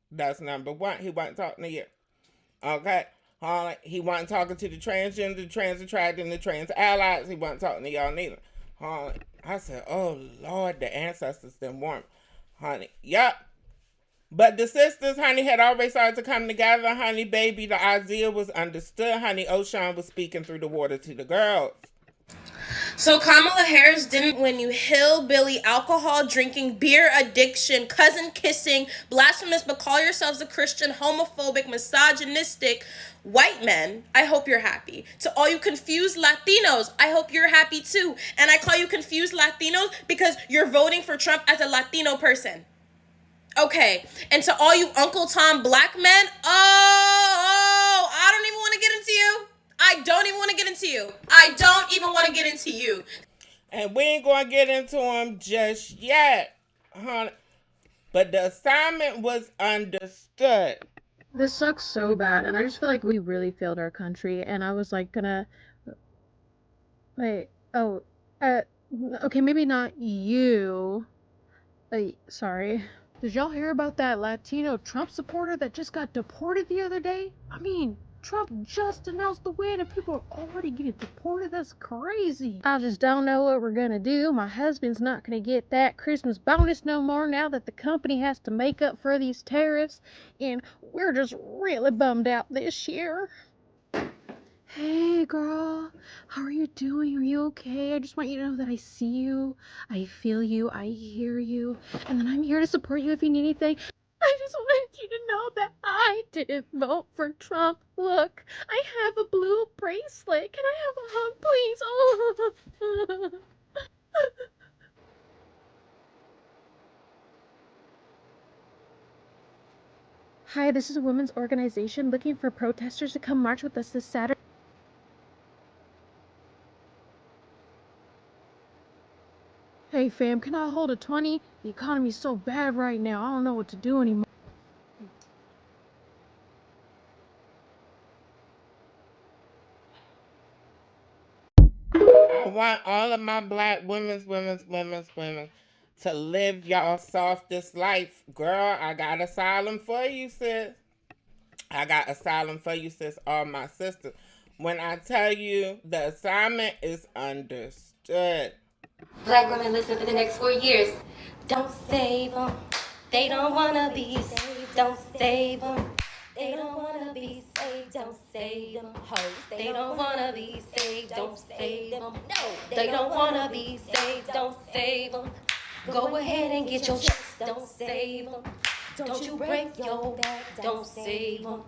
That's number one. He wasn't talking to you. Okay? He wasn't talking to the transgender, the trans attracted, and the trans allies. He wasn't talking to y'all neither. I said, oh, Lord, the ancestors didn't want, honey. Yup. But the sisters, honey, had already started to come together, honey, baby. The idea was understood, honey. Ocean was speaking through the water to the girls. So Kamala Harris didn't win you hillbilly, alcohol drinking, beer addiction, cousin kissing, blasphemous but call yourselves a Christian, homophobic, misogynistic white men. I hope you're happy. To all you confused Latinos, I hope you're happy too. And I call you confused Latinos because you're voting for Trump as a Latino person. Okay, and to all you Uncle Tom black men, I don't even want to get into you. I don't even want to get into you. I don't even want to get into you. And we ain't going to get into them just yet, honey. But the assignment was understood. This sucks so bad, and I just feel like we really failed our country, and I was like gonna... Wait, okay, maybe not you. Sorry. Did y'all hear about that Latino Trump supporter that just got deported the other day? I mean, Trump just announced the win and people are already getting deported. That's crazy. I just don't know what we're gonna do. My husband's not gonna get that Christmas bonus no more now that the company has to make up for these tariffs. And we're just really bummed out this year. Hey girl, how are you doing? Are you okay? I just want you to know that I see you, I feel you, I hear you, and then I'm here to support you if you need anything. I just wanted you to know that I didn't vote for Trump. Look, I have a blue bracelet. Can I have a hug, please? Oh. Hi, this is a women's organization looking for protesters to come march with us this Saturday. Hey fam, can I hold a 20? The economy's so bad right now, I don't know what to do anymore. I want all of my black women's to live y'all softest life. Girl, I got asylum for you, sis. I got asylum for you, sis, all my sisters. When I tell you the assignment is understood. Black women listen for the next 4 years. Don't save them. They don't wanna be saved. Don't save them. They don't wanna be saved. Don't save them. Hoes. They don't wanna be saved. Don't save them. No. They don't wanna be saved. Don't save them. Go ahead and get your checks. Don't save them. Don't you break your back. Don't save them.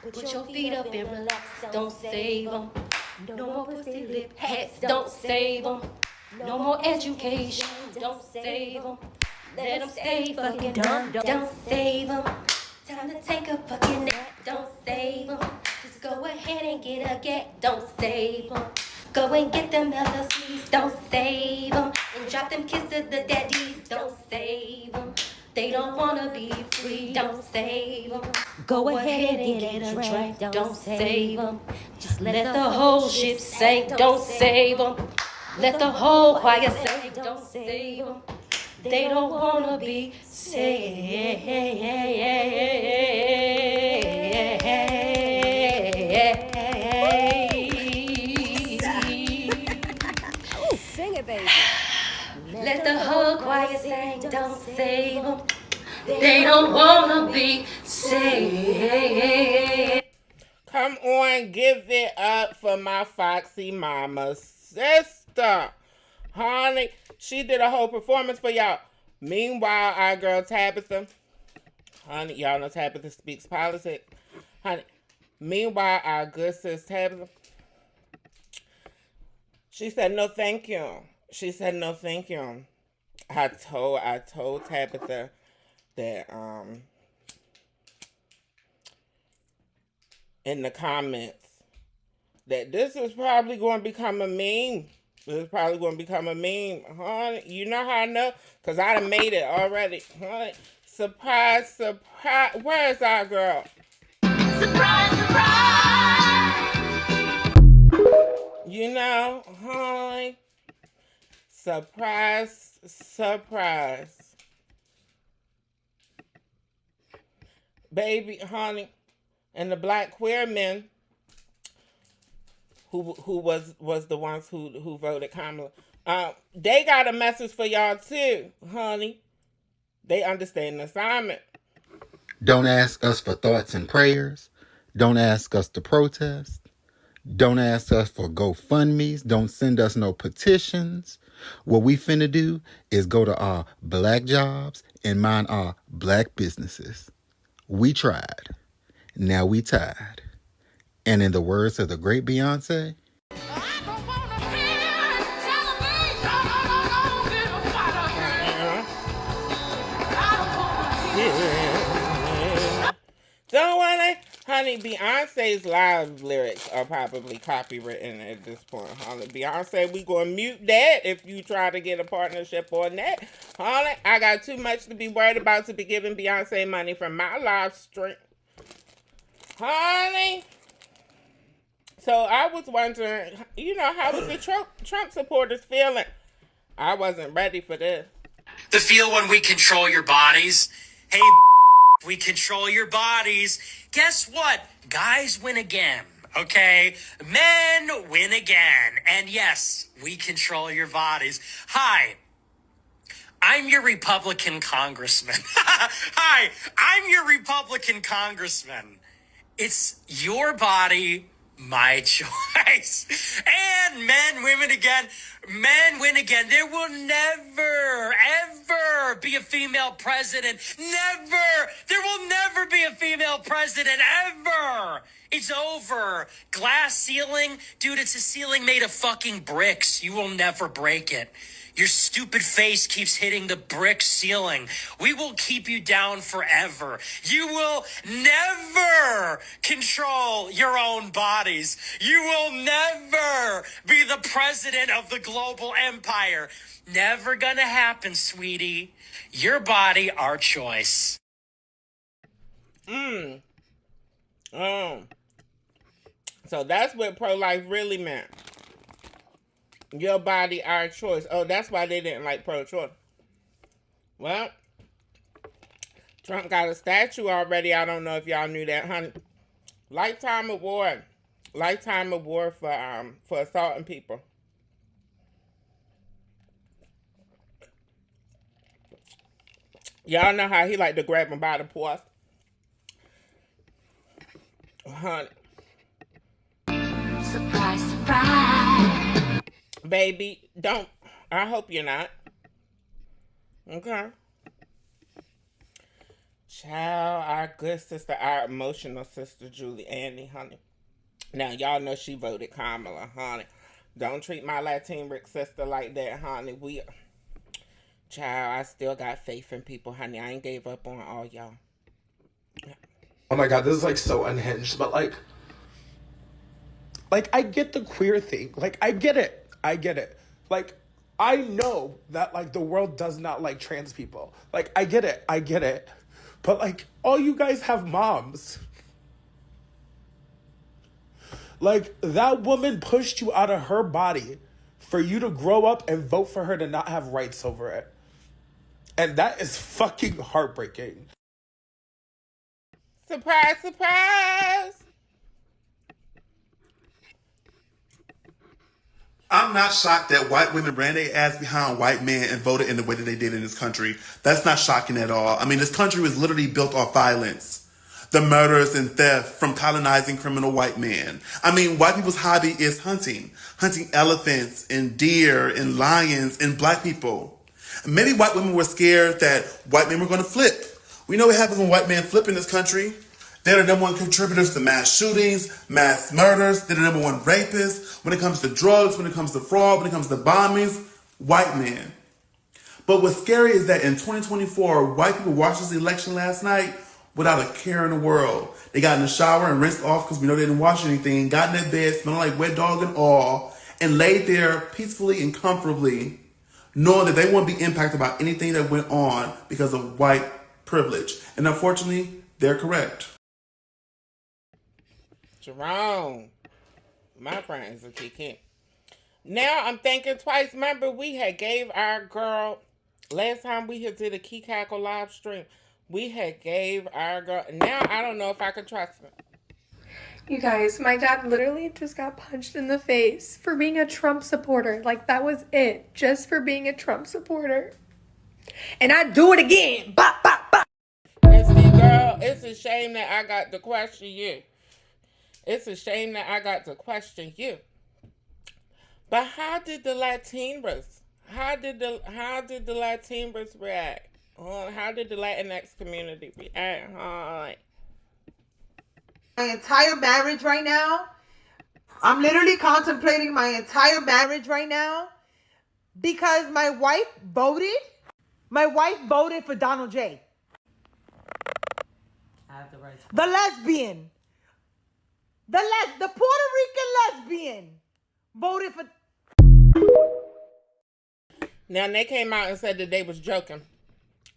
Put your feet up and relax. Don't save them. No more pussy lip hats. Don't save them. No more education. Don't save them. Let them stay fucking dumb. Don't save them. Time to take a fucking nap. Don't save them. Just go ahead and get a get. Don't save them. Go and get them LLCs. Don't save them. And drop them kids to the daddies. Don't save them. They don't wanna be free. Don't save them. Go ahead and get a drink. Don't save them. Just let the whole ship sink. Don't save them. Let the whole choir sing. Don't save them. They don't wanna be saved. Sing it, baby. Let the whole choir sing. Don't save them. They don't wanna be saved. Come on, give it up for my foxy mama sister. Honey, she did a whole performance for y'all. Meanwhile, our girl Tabitha, honey, y'all know Tabitha speaks politics. Honey, meanwhile, our good sis Tabitha, she said no thank you. She said no thank you. I told Tabitha that in the comments that this is probably going to become a meme. This is probably going to become a meme. Honey, you know how I know? Because I done made it already. Honey, surprise, surprise. Where's our girl? Surprise, surprise. You know, honey, surprise, surprise. Baby, honey, and the black queer men who was the ones who voted Kamala. They got a message for y'all too, honey. They understand the assignment. Don't ask us for thoughts and prayers. Don't ask us to protest. Don't ask us for GoFundMes. Don't send us no petitions. What we finna do is go to our black jobs and mind our black businesses. We tried. Now we tired. And in the words of the great Beyonce, Don't wanna, honey, Beyonce's live lyrics are probably copywritten at this point, honey. Beyonce, we gonna mute that if you try to get a partnership on that. Honey, I got too much to be worried about to be giving Beyonce money from my live stream. Honey. So I was wondering, you know, how was the Trump supporters feeling? I wasn't ready for this. The feel when we control your bodies. Hey, we control your bodies. Guess what? Guys win again, okay? Men win again. And yes, we control your bodies. Hi, I'm your Republican congressman. Hi, I'm your Republican congressman. It's your body, my choice. And men, women again. Men win again. There will never, ever be a female president. Never. There will never be a female president, ever. It's over. Glass ceiling? Dude, it's a ceiling made of fucking bricks. You will never break it. Your stupid face keeps hitting the brick ceiling. We will keep you down forever. You will never control your own bodies. You will never be the president of the global empire. Never gonna happen, sweetie. Your body, our choice. So that's what pro-life really meant. Your body, our choice. Oh, that's why they didn't like pro-choice. Well, Trump got a statue already. I don't know if y'all knew that, honey. Lifetime award. Lifetime award for assaulting people. Y'all know how he like to grab him by the paws. Honey. Surprise, surprise. Baby, don't. I hope you're not. Okay. Child, our good sister, our emotional sister, Julie Annie, honey. Now, y'all know she voted Kamala, honey. Don't treat my Latinx sister like that, honey. Child, I still got faith in people, honey. I ain't gave up on all y'all. Oh my god, this is like so unhinged, but like I get the queer thing. Like I get it. Like I know that like the world does not like trans people. Like I get it. But like all you guys have moms. Like that woman pushed you out of her body for you to grow up and vote for her to not have rights over it. And that is fucking heartbreaking. Surprise, surprise! I'm not shocked that white women ran their ass behind white men and voted in the way that they did in this country. That's not shocking at all. I mean, this country was literally built off violence. The murders and theft from colonizing criminal white men. I mean, white people's hobby is hunting. Hunting elephants and deer and lions and black people. Maybe white women were scared that white men were going to flip. We know what happens when white men flip in this country. They're the number one contributors to mass shootings, mass murders. They're the number one rapists. When it comes to drugs, when it comes to fraud, when it comes to bombings, white men. But what's scary is that in 2024, white people watched this election last night without a care in the world. They got in the shower and rinsed off because we know they didn't wash anything, got in their bed, smelling like wet dog and all, and laid there peacefully and comfortably, knowing that they wouldn't be impacted by anything that went on because of white privilege. And unfortunately, they're correct. Jerome, my friend is a chicken. Now I'm thinking twice. Remember, we had gave our girl, last time we had did a Key Cackle live stream, we had gave our girl, now I don't know if I could trust her. You guys, my dad literally just got punched in the face for being a Trump supporter. Like, that was it. Just for being a Trump supporter. And I'd do it again. Bop, bop, bop. And see, girl, it's a shame that I got to question you. It's a shame that I got to question you. But how did the Latinos, how did the Latinos react? How did the Latinx community react? My entire marriage right now. I'm literally contemplating my entire marriage right now because my wife voted. My wife voted for Donald J. I have the right to The lesbian. The Puerto Rican lesbian voted for. Now, they came out and said that they was joking.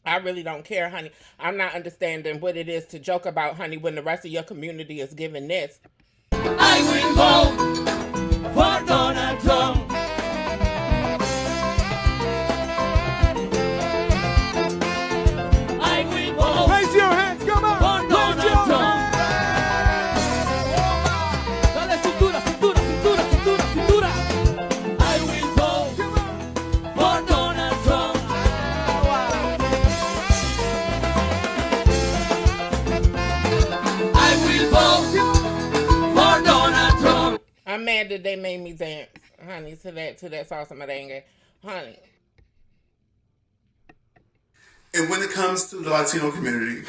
I really don't care, honey. I'm not understanding what it is to joke about, honey, when the rest of your community is giving this. I will vote for Donald Trump. I will vote. Raise your hands, come on. For Donald Trump. Dale cintura, cintura, cintura, cintura, cintura. I will vote for Donald Trump. I will vote for Donald Trump. I'm mad that they made me dance, honey, to that salsa merengue. Honey. And when it comes to the Latino community,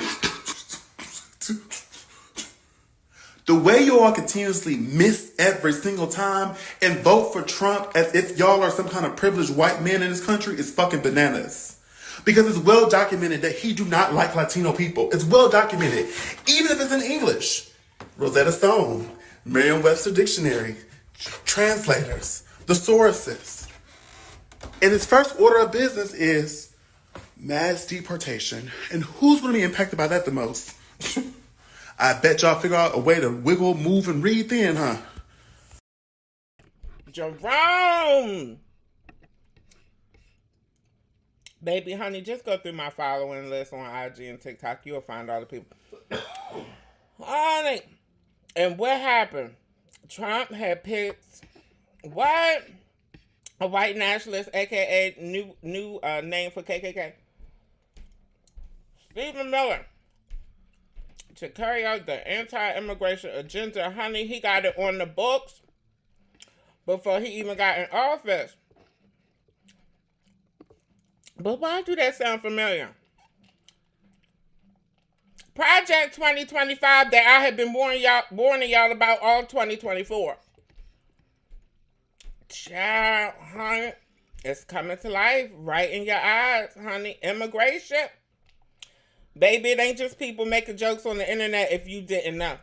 the way you all continuously miss every single time and vote for Trump as if y'all are some kind of privileged white man in this country is fucking bananas. Because it's well documented that he do not like Latino people. It's well documented, even if it's in English. Rosetta Stone, Merriam-Webster Dictionary, translators, thesauruses. And his first order of business is mass deportation. And who's going to be impacted by that the most? I bet y'all figure out a way to wiggle, move, and read then, huh? Jerome! Baby, honey, just go through my following list on IG and TikTok. You'll find all the people. Honey, and what happened? Trump had picked, what? A white nationalist, a.k.a. new name for KKK. Stephen Miller to carry out the anti-immigration agenda. Honey, he got it on the books before he even got in office. But why do that sound familiar? Project 2025 that I have been warning y'all about all 2024. Child, honey, it's coming to life right in your eyes, honey. Immigration. Baby, it ain't just people making jokes on the internet if you didn't know.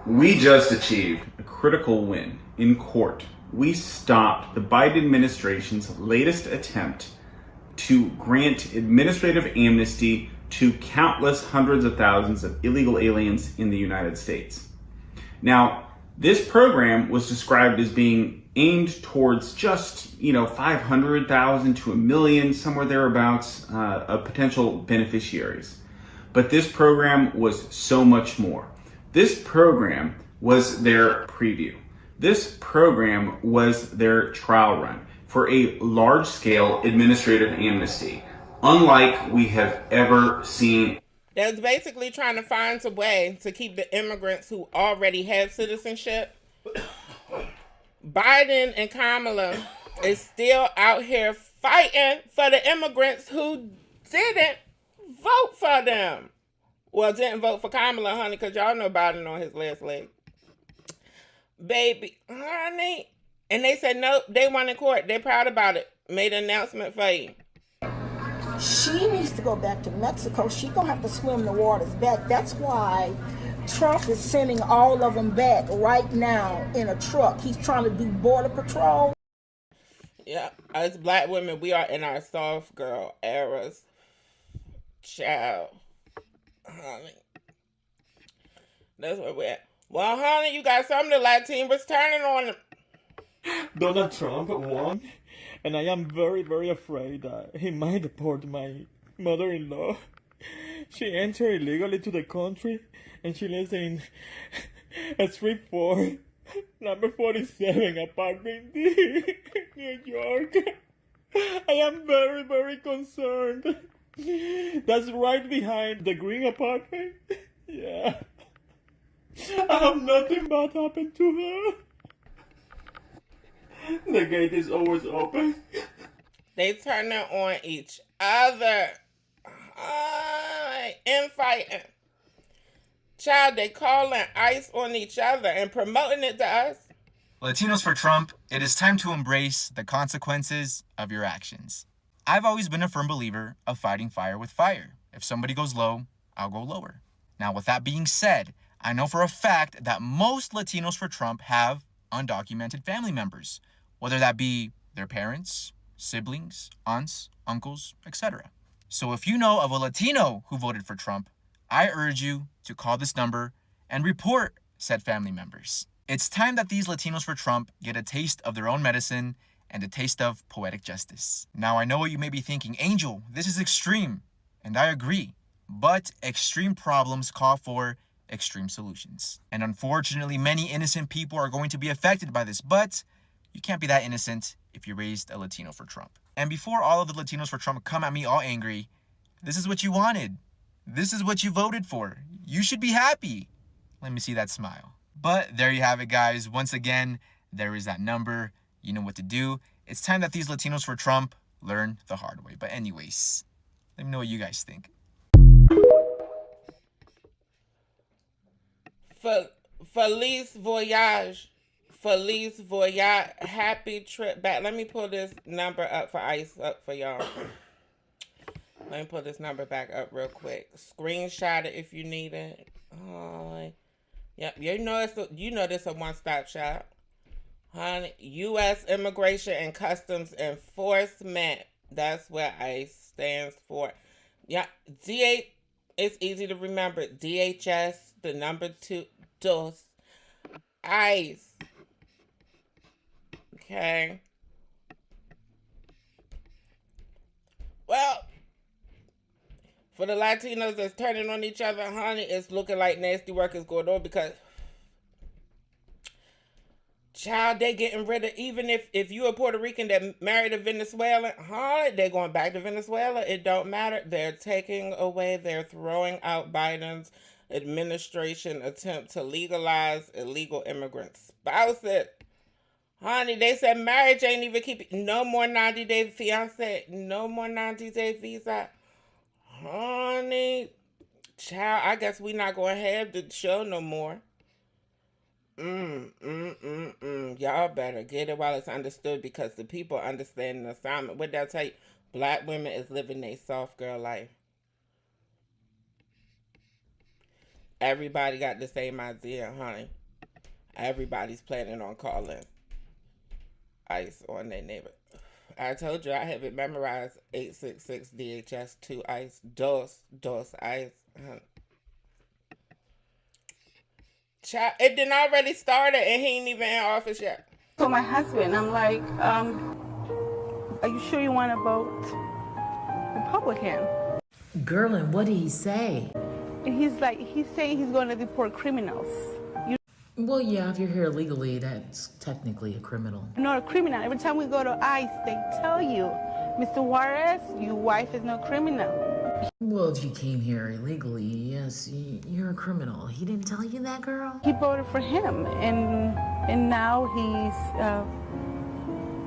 We just achieved a critical win in court. We stopped the Biden administration's latest attempt to grant administrative amnesty to countless hundreds of thousands of illegal aliens in the United States. Now, this program was described as being aimed towards just, 500,000 to 1 million, somewhere thereabouts, of potential beneficiaries. But this program was so much more. This program was their preview. This program was their trial run for a large-scale administrative amnesty, unlike we have ever seen. They was basically trying to find a way to keep the immigrants who already have citizenship. Biden and Kamala is still out here fighting for the immigrants who didn't vote for them. Well, didn't vote for Kamala, honey, because y'all know Biden on his last leg. Baby, honey. And they said no, they won in court. They're proud about it. Made an announcement for you. She needs to go back to Mexico. She gonna have to swim the waters back. That's why Trump is sending all of them back right now in a truck. He's trying to do border patrol. Yeah, as black women, we are in our soft girl eras. Child. Honey. That's where we're at. Well, honey, you got some of the Latinos turning on them. Donald Trump won, and I am very, very afraid that he might deport my mother-in-law. She entered illegally to the country, and she lives in a Street 4, number 47, apartment D, New York. I am very, very concerned. That's right behind the green apartment. Yeah. I hope nothing bad happened to her. The gate is always open. They turning on each other. Infighting. Child, they calling ICE on each other and promoting it to us. Latinos for Trump, it is time to embrace the consequences of your actions. I've always been a firm believer of fighting fire with fire. If somebody goes low, I'll go lower. Now, with that being said, I know for a fact that most Latinos for Trump have undocumented family members, whether that be their parents, siblings, aunts, uncles, etc. So if you know of a Latino who voted for Trump, I urge you to call this number and report said family members. It's time that these Latinos for Trump get a taste of their own medicine and a taste of poetic justice. Now, I know what you may be thinking, Angel, this is extreme, and I agree, but extreme problems call for extreme solutions. And unfortunately, many innocent people are going to be affected by this, but you can't be that innocent if you raised a Latino for Trump. And before all of the Latinos for Trump come at me all angry, this is what you wanted. This is what you voted for. You should be happy. Let me see that smile. But there you have it, guys. Once again, there is that number. You know what to do. It's time that these Latinos for Trump learn the hard way. But anyways, let me know what you guys think. Feliz voyage. Feliz voyage. Happy trip back. Let me pull this number up for ICE up for y'all. Let me pull this number back up real quick. Screenshot it if you need it. Oh, yep. You know this is a one-stop shop. Honey, U.S. Immigration and Customs Enforcement. That's what ICE stands for. Yeah, DH. It's easy to remember. DHS, the number 2, DOS. ICE. Okay. Well, for the Latinos that's turning on each other, honey, it's looking like nasty work is going on because Child, they getting rid of, even if you a Puerto Rican that married a Venezuelan, they going back to Venezuela. It don't matter. They're taking away, they're throwing out Biden's administration attempt to legalize illegal immigrant spouses. Honey, they said marriage ain't even keeping, no more 90-day fiance, no more 90-day visa. Honey, child, I guess we not going to have the show no more. Y'all better get it while it's understood, because the people understand the assignment. What did I tell you? Black women is living their soft girl life. Everybody got the same idea, honey. Everybody's planning on calling ICE on their neighbor. I told you I have it memorized. 866 DHS 2 ICE. DOS ICE. Child, it didn't already started and he ain't even in office yet. So my husband, I'm like, are you sure you want to vote Republican? Girl, and what did he say? And he's saying he's going to deport criminals. Well, yeah, if you're here illegally, that's technically a criminal. Not a criminal. Every time we go to ICE, they tell you, Mr. Juarez, your wife is no criminal. Well, if you came here illegally, yes, you're a criminal. He didn't tell you that, girl? He voted for him, and now he's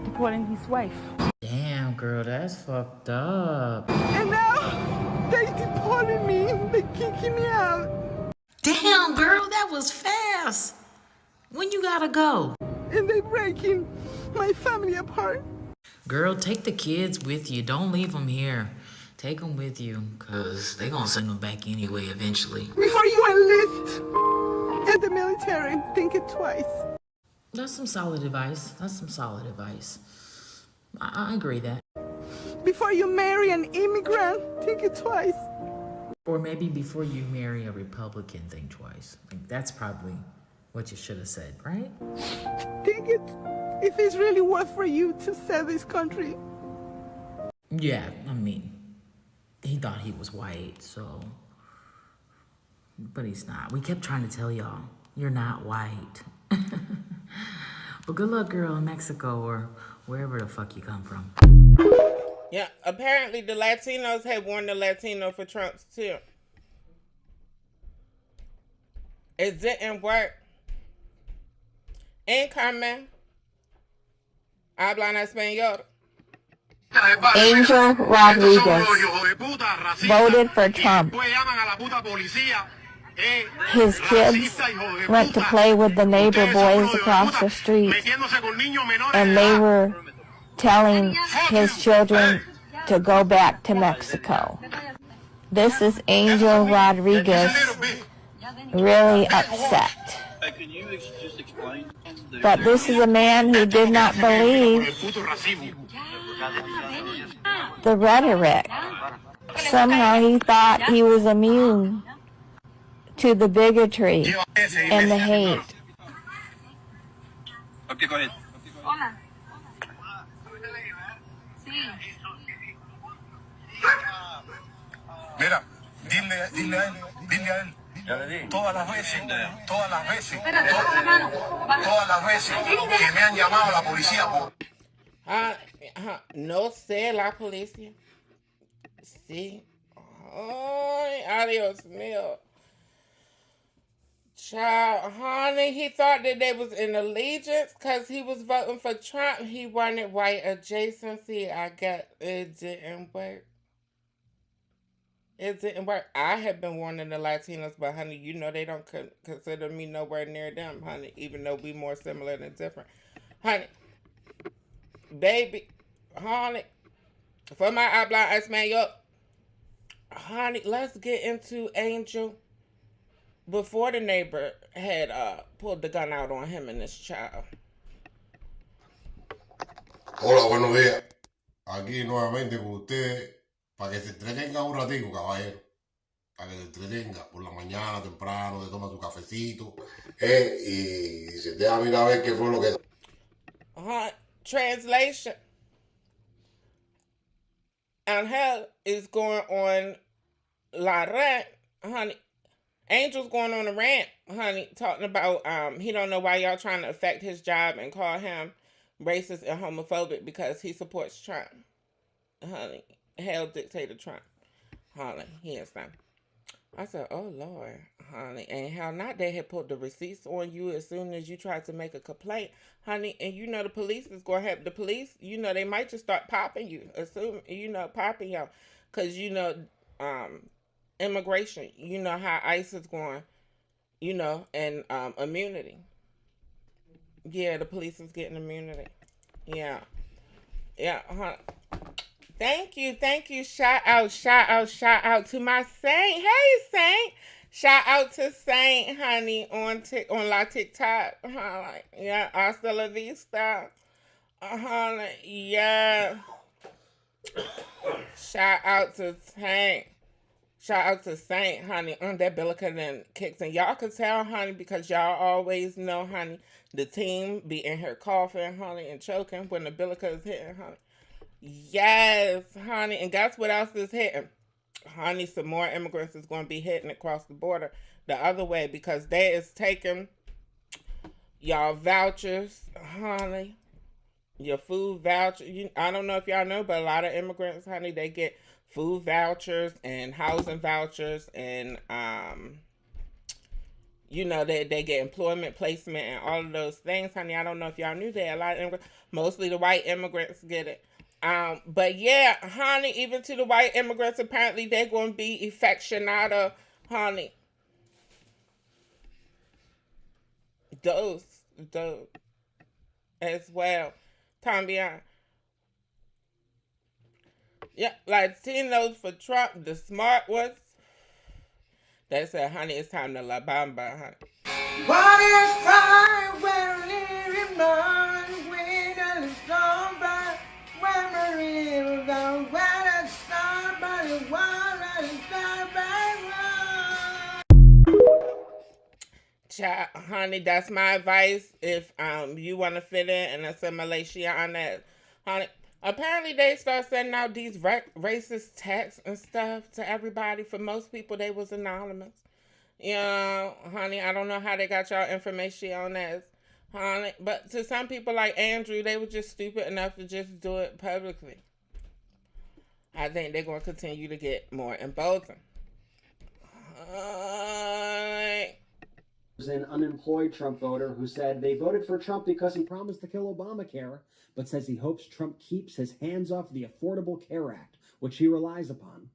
deporting his wife. Damn, girl, that's fucked up. And now they deported me. They kicking me out. Damn, girl, that was fast. When you gotta go? And they breaking my family apart. Girl, take the kids with you. Don't leave them here. Take them with you, because they gonna send them back anyway eventually. Before you enlist in the military, think it twice. That's some solid advice. I agree that. Before you marry an immigrant, think it twice. Or maybe before you marry a Republican, think twice. Like, that's probably what you should have said, right? Think it, if it's really worth for you to sell this country. Yeah, I mean, he thought he was white, so. But he's not. We kept trying to tell y'all, you're not white. But good luck, girl, in Mexico or wherever the fuck you come from. Yeah, apparently the Latinos had won the Latino for Trump's too. It didn't work. En Carmen, hablan español. Angel Rodriguez voted for Trump. His kids went to play with the neighbor boys across the street, and they were telling his children to go back to Mexico. This is Angel Rodriguez really upset. But this is a man who did not believe the rhetoric. Somehow he thought he was immune to the bigotry and the hate. Okay, go ahead. Hola. Mira, dile a él, todas las veces que me han llamado la policía por... No sé la policía. Sí. Ay, adios mío. Child, honey, he thought that they was in allegiance because he was voting for Trump. He wanted white adjacency. I get it didn't work. It didn't work. I have been warning the Latinos, but honey, you know they don't consider me nowhere near them, honey, even though we more similar than different. Honey, baby, honey, for my habla español, honey, let's get into Angel. Before the neighbor had pulled the gun out on him and his child. Hola, buenos días. Aquí nuevamente con ustedes para que se entretenga un ratico, caballero. Para que se entretenga por la mañana temprano, te toma tu cafecito y se te da a mirar a ver qué fue lo que... Translation. Angel is going on la red, honey. Angel's going on a rant, honey, talking about he don't know why y'all trying to affect his job and call him racist and homophobic because he supports Trump. Honey, hell dictator Trump. Honey, he is not. I said, oh Lord, honey, and how not they had put the receipts on you as soon as you tried to make a complaint, honey, and you know the police is going to have the police, you know, they might just start popping you, assume, you know, popping y'all, because you know, immigration, you know how ICE is going, you know, and immunity. Yeah, the police is getting immunity. Yeah, yeah, huh. Thank you. Shout out to my Saint. Hey, Saint. Shout out to Saint, honey, on La TikTok. Yeah, hasta la vista. Honey, yeah. Shout out to Saint. Shout out to Saint, honey. That Billica then kicks. And y'all can tell, honey, because y'all always know, honey, the team be in here coughing, honey, and choking when the Billica is hitting, honey. Yes, honey. And guess what else is hitting? Honey, some more immigrants is going to be hitting across the border the other way because they is taking y'all vouchers, honey. Your food voucher. I don't know if y'all know, but a lot of immigrants, honey, they get food vouchers and housing vouchers and you know, they get employment placement and all of those things, honey. I don't know if y'all knew that. A lot of immigrants, mostly the white immigrants, get it. But yeah, honey, even to the white immigrants, apparently they're going to be affectionado, honey. Those as well. También. Yeah, Latinos for Trump, the smart ones. They said, honey, it's time to La Bamba, honey. What is fire when living on when it's over? When the river goes, when it's somebody, when it's somebody. Child, honey, that's my advice. If you want to fit in and assimilate on that, honey. Apparently, they start sending out these racist texts and stuff to everybody. For most people, they was anonymous. You know, honey, I don't know how they got y'all information on that, honey. But to some people like Andrew, they were just stupid enough to just do it publicly. I think they're going to continue to get more emboldened. There's an unemployed Trump voter who said they voted for Trump because he promised to kill Obamacare, but says he hopes Trump keeps his hands off the Affordable Care Act, which he relies upon.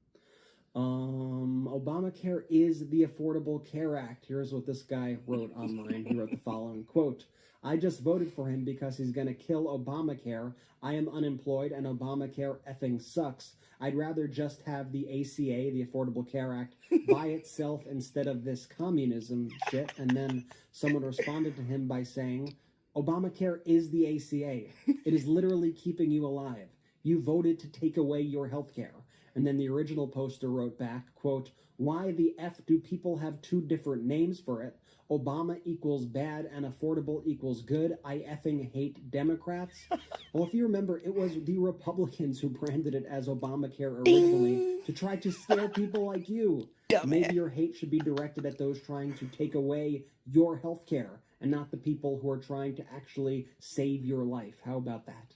Obamacare is the Affordable Care Act. Here's what this guy wrote online. He wrote the following, quote, I just voted for him because he's going to kill Obamacare. I am unemployed and Obamacare effing sucks. I'd rather just have the ACA, the Affordable Care Act, by itself instead of this communism shit. And then someone responded to him by saying, Obamacare is the ACA. It is literally keeping you alive. You voted to take away your health care. And then the original poster wrote back, quote, why the F do people have two different names for it? Obama equals bad and affordable equals good. I effing hate Democrats. Well, if you remember, it was the Republicans who branded it as Obamacare originally to try to scare people like you. Maybe your hate should be directed at those trying to take away your health care and not the people who are trying to actually save your life. How about that?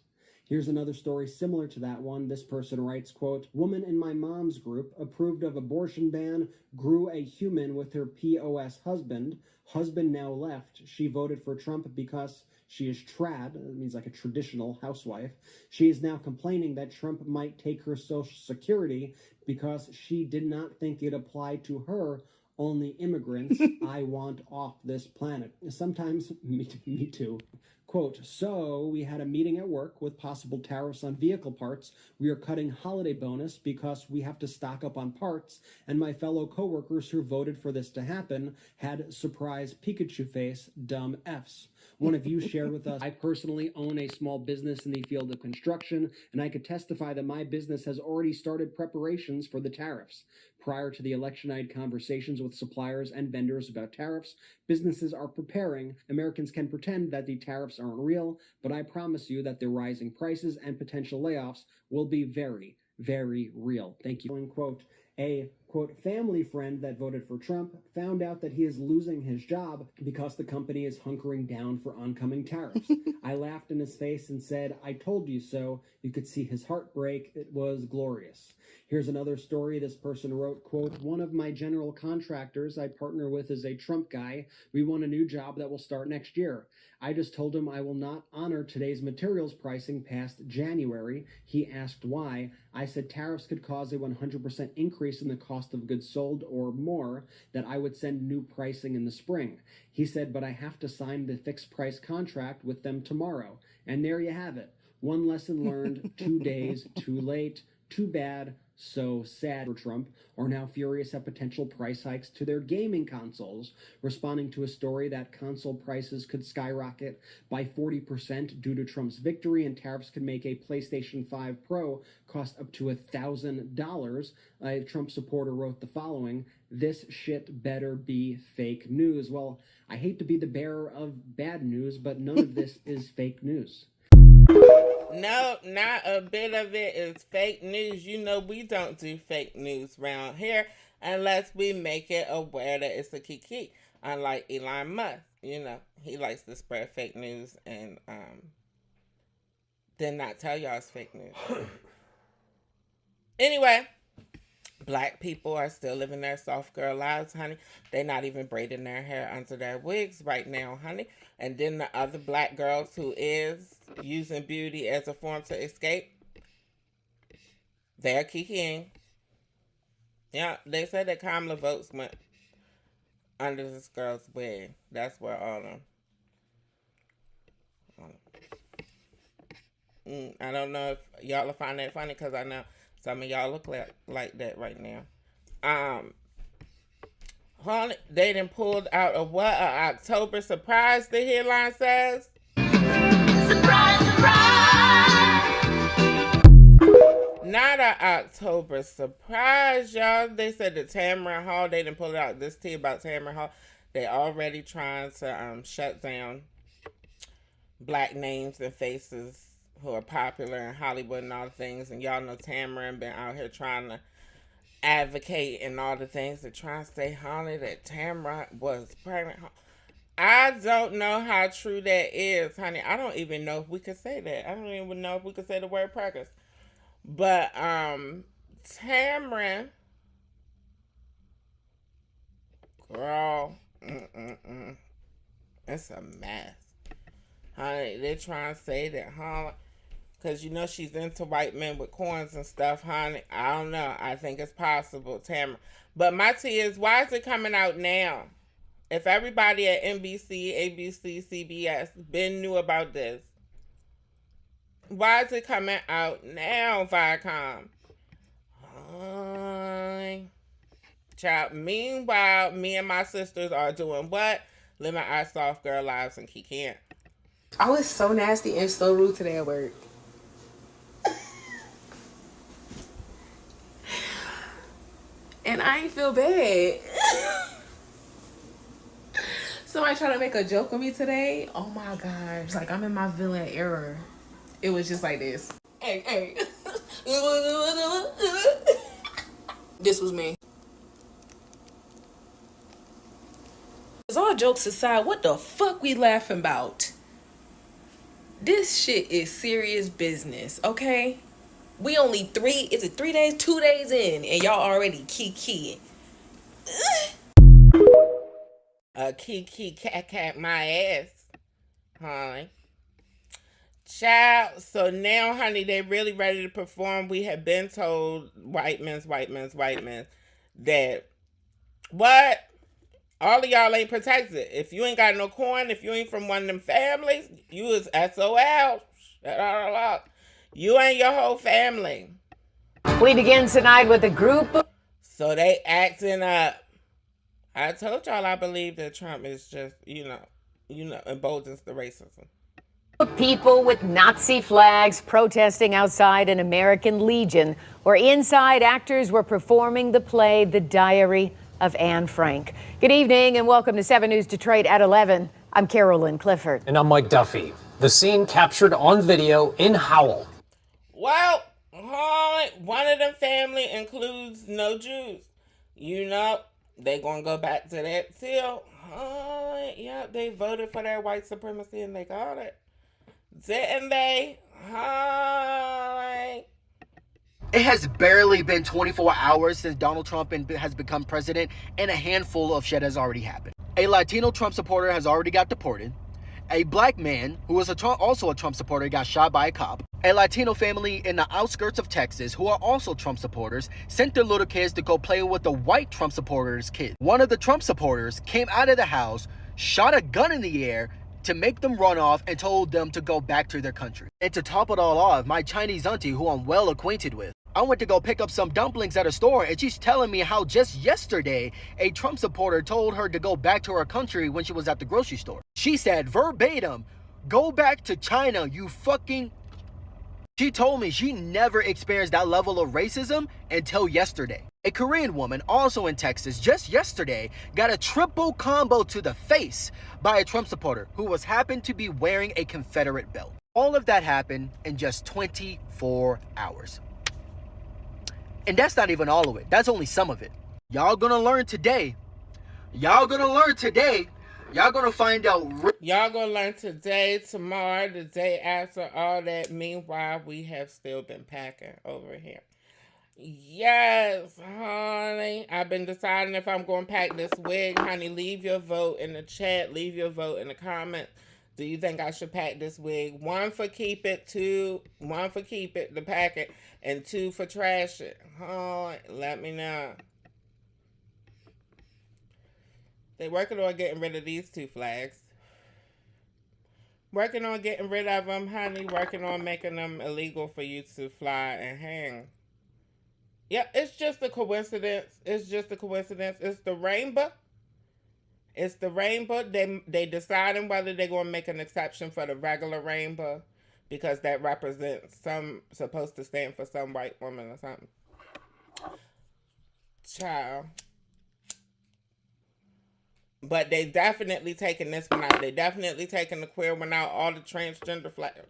Here's another story similar to that one. This person writes, quote, woman in my mom's group approved of abortion ban, grew a human with her POS husband. Husband now left. She voted for Trump because she is trad. It means like a traditional housewife. She is now complaining that Trump might take her Social Security because she did not think it applied to her. Only immigrants I want off this planet. Sometimes, me too. Quote, so we had a meeting at work with possible tariffs on vehicle parts. We are cutting holiday bonus because we have to stock up on parts. And my fellow coworkers who voted for this to happen had surprise Pikachu face, dumb Fs. One of you shared with us, I personally own a small business in the field of construction, and I could testify that my business has already started preparations for the tariffs. Prior to the election, I had conversations with suppliers and vendors about tariffs. Businesses are preparing. Americans can pretend that the tariffs aren't real, but I promise you that the rising prices and potential layoffs will be very, very real. Thank you. Quote, a quote, family friend that voted for Trump found out that he is losing his job because the company is hunkering down for oncoming tariffs. I laughed in his face and said, I told you so. You could see his heart break. It was glorious. Here's another story. This person wrote, quote, one of my general contractors I partner with is a Trump guy. We want a new job that will start next year. I just told him I will not honor today's materials pricing past January. He asked why. I said tariffs could cause a 100% increase in the cost of goods sold or more, that I would send new pricing in the spring. He said, but I have to sign the fixed price contract with them tomorrow. And there you have it. One lesson learned, 2 days too late. Too bad, so sad for Trump, are now furious at potential price hikes to their gaming consoles, responding to a story that console prices could skyrocket by 40% due to Trump's victory, and tariffs could make a PlayStation 5 Pro cost up to $1,000. A Trump supporter wrote the following, this shit better be fake news. Well, I hate to be the bearer of bad news, but none of this is fake news. No, not a bit of it is fake news. You know we don't do fake news around here unless we make it aware that it's a kiki. Unlike Elon Musk, you know, he likes to spread fake news and then not tell y'all it's fake news. Anyway, black people are still living their soft girl lives, honey. They're not even braiding their hair under their wigs right now, honey. And then the other black girls who is using beauty as a form to escape, they're kikiing. Yeah, they said that Kamala votes went under this girl's wig. That's where all them. I don't know if y'all will find that funny because I know some of y'all look like that right now. They done pulled out a what? A October surprise, the headline says. Surprise, surprise! Not an October surprise, y'all. They said that Tamron Hall, they done pulled out this tea about Tamron Hall. They already trying to shut down black names and faces who are popular in Hollywood and all the things. And y'all know Tamron been out here trying to advocate and all the things to try and say, honey, that Tamron was pregnant. I don't know how true that is, honey. I don't even know if we could say that. I don't even know if we could say the word Krackas. But Tamron, girl, it's a mess. Honey, they're trying to say that, honey, because you know she's into white men with corns and stuff, honey. I don't know. I think it's possible, Tamron. But my tea is, why is it coming out now? If everybody at NBC, ABC, CBS been knew about this, why is it coming out now, Viacom? Child, meanwhile, me and my sisters are doing what? Living our soft girl lives and can't. I was so nasty and so rude today at work. And I ain't feel bad. Somebody trying to make a joke with me today. Oh my gosh. Like, I'm in my villain era. It was just like this. Hey. This was me. All jokes aside, what the fuck we laughing about? This shit is serious business, okay? We only 2 days in, and y'all already kiki. Kiki cat my ass, honey. Child, so now, honey, they really ready to perform. We have been told, white men, that, what? All of y'all ain't protected. If you ain't got no coin, if you ain't from one of them families, you is SOL. You ain't your whole family. We begin tonight with a group. So they acting up. I told y'all I believe that Trump is just, emboldens the racism. People with Nazi flags protesting outside an American Legion, where inside actors were performing the play The Diary of Anne Frank. Good evening and welcome to 7 News Detroit at 11. I'm Carolyn Clifford. And I'm Mike Duffy. The scene captured on video in Howell. Well, one of them family includes no Jews. You know, they gonna go back to that too. Oh, yeah, they voted for that white supremacy and they got it. Didn't they? Oh, It has barely been 24 hours since Donald Trump has become president, and a handful of shit has already happened. A Latino Trump supporter has already got deported. A black man who was also a Trump supporter got shot by a cop. A Latino family in the outskirts of Texas who are also Trump supporters sent their little kids to go play with the white Trump supporters' kids. One of the Trump supporters came out of the house, shot a gun in the air to make them run off, and told them to go back to their country. And to top it all off, my Chinese auntie, who I'm well acquainted with, I went to go pick up some dumplings at a store, and she's telling me how just yesterday a Trump supporter told her to go back to her country when she was at the grocery store. She said verbatim, "Go back to China, you fucking..." She told me she never experienced that level of racism until yesterday. A Korean woman, also in Texas, just yesterday got a triple combo to the face by a Trump supporter who happened to be wearing a Confederate belt. All of that happened in just 24 hours. And that's not even all of it. That's only some of it. Y'all gonna learn today. Y'all gonna learn today. Y'all gonna find out. Y'all gonna learn today, tomorrow, the day after, all that. Meanwhile, we have still been packing over here. Yes, honey. I've been deciding if I'm gonna pack this wig. Honey, leave your vote in the chat. Leave your vote in the comments. Do you think I should pack this wig? 1 for keep it, 1 for keep it, the pack it, and 2 for trash it. Oh, let me know. They working on getting rid of these 2 flags. Working on getting rid of them, honey. Working on making them illegal for you to fly and hang. Yeah, it's just a coincidence. It's just a coincidence. It's the rainbow. It's the rainbow. They deciding whether they're going to make an exception for the regular rainbow because that represents supposed to stand for some white woman or something. Child. But they definitely taking this one out. They definitely taking the queer one out. All the transgender flags.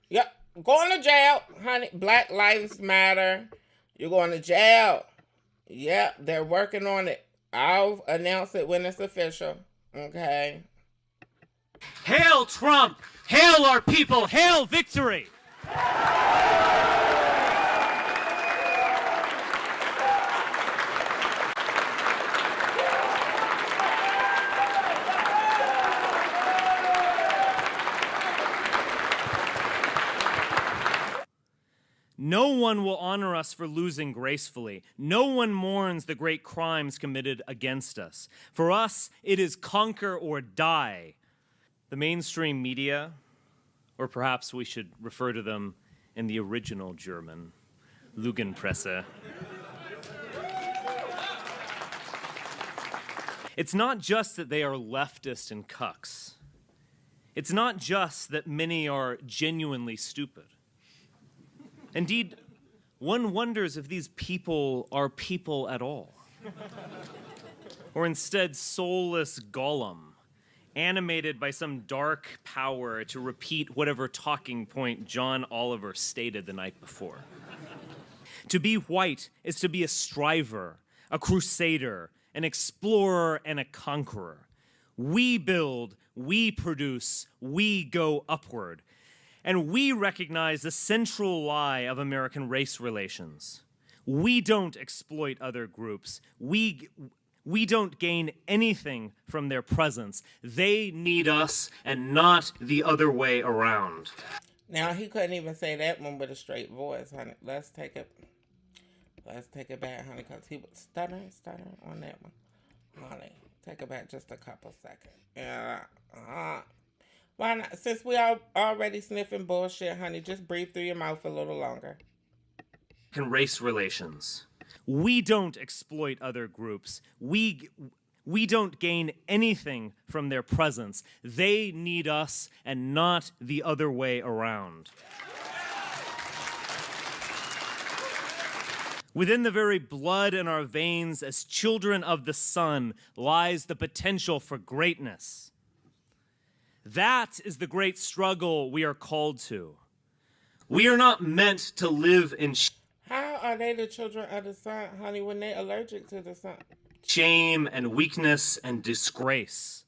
Yep. Going to jail, honey. Black Lives Matter. You're going to jail. Yep. They're working on it. I'll announce it when it's official. Okay. Hail Trump! Hail our people! Hail victory! No one will honor us for losing gracefully. No one mourns the great crimes committed against us. For us, it is conquer or die. The mainstream media, or perhaps we should refer to them in the original German, Lügenpresse. It's not just that they are leftist and cucks. It's not just that many are genuinely stupid. Indeed, one wonders if these people are people at all. Or instead soulless Gollum, animated by some dark power to repeat whatever talking point John Oliver stated the night before. To be white is to be a striver, a crusader, an explorer, and a conqueror. We build, we produce, we go upward. And we recognize the central lie of American race relations. We don't exploit other groups. We don't gain anything from their presence. They need us and not the other way around. Now, he couldn't even say that one with a straight voice, honey. Let's take it back, honey, because he was stuttering on that one. Honey, take it back just a couple seconds. Yeah. Why not? Since we are already sniffing bullshit, honey, just breathe through your mouth a little longer. Race relations. We don't exploit other groups. We don't gain anything from their presence. They need us and not the other way around. Within the very blood in our veins as children of the sun lies the potential for greatness. That is the great struggle we are called to. We are not meant to live in... How How are they the children of the sun, honey, when they're allergic to the sun? Shame and weakness and disgrace.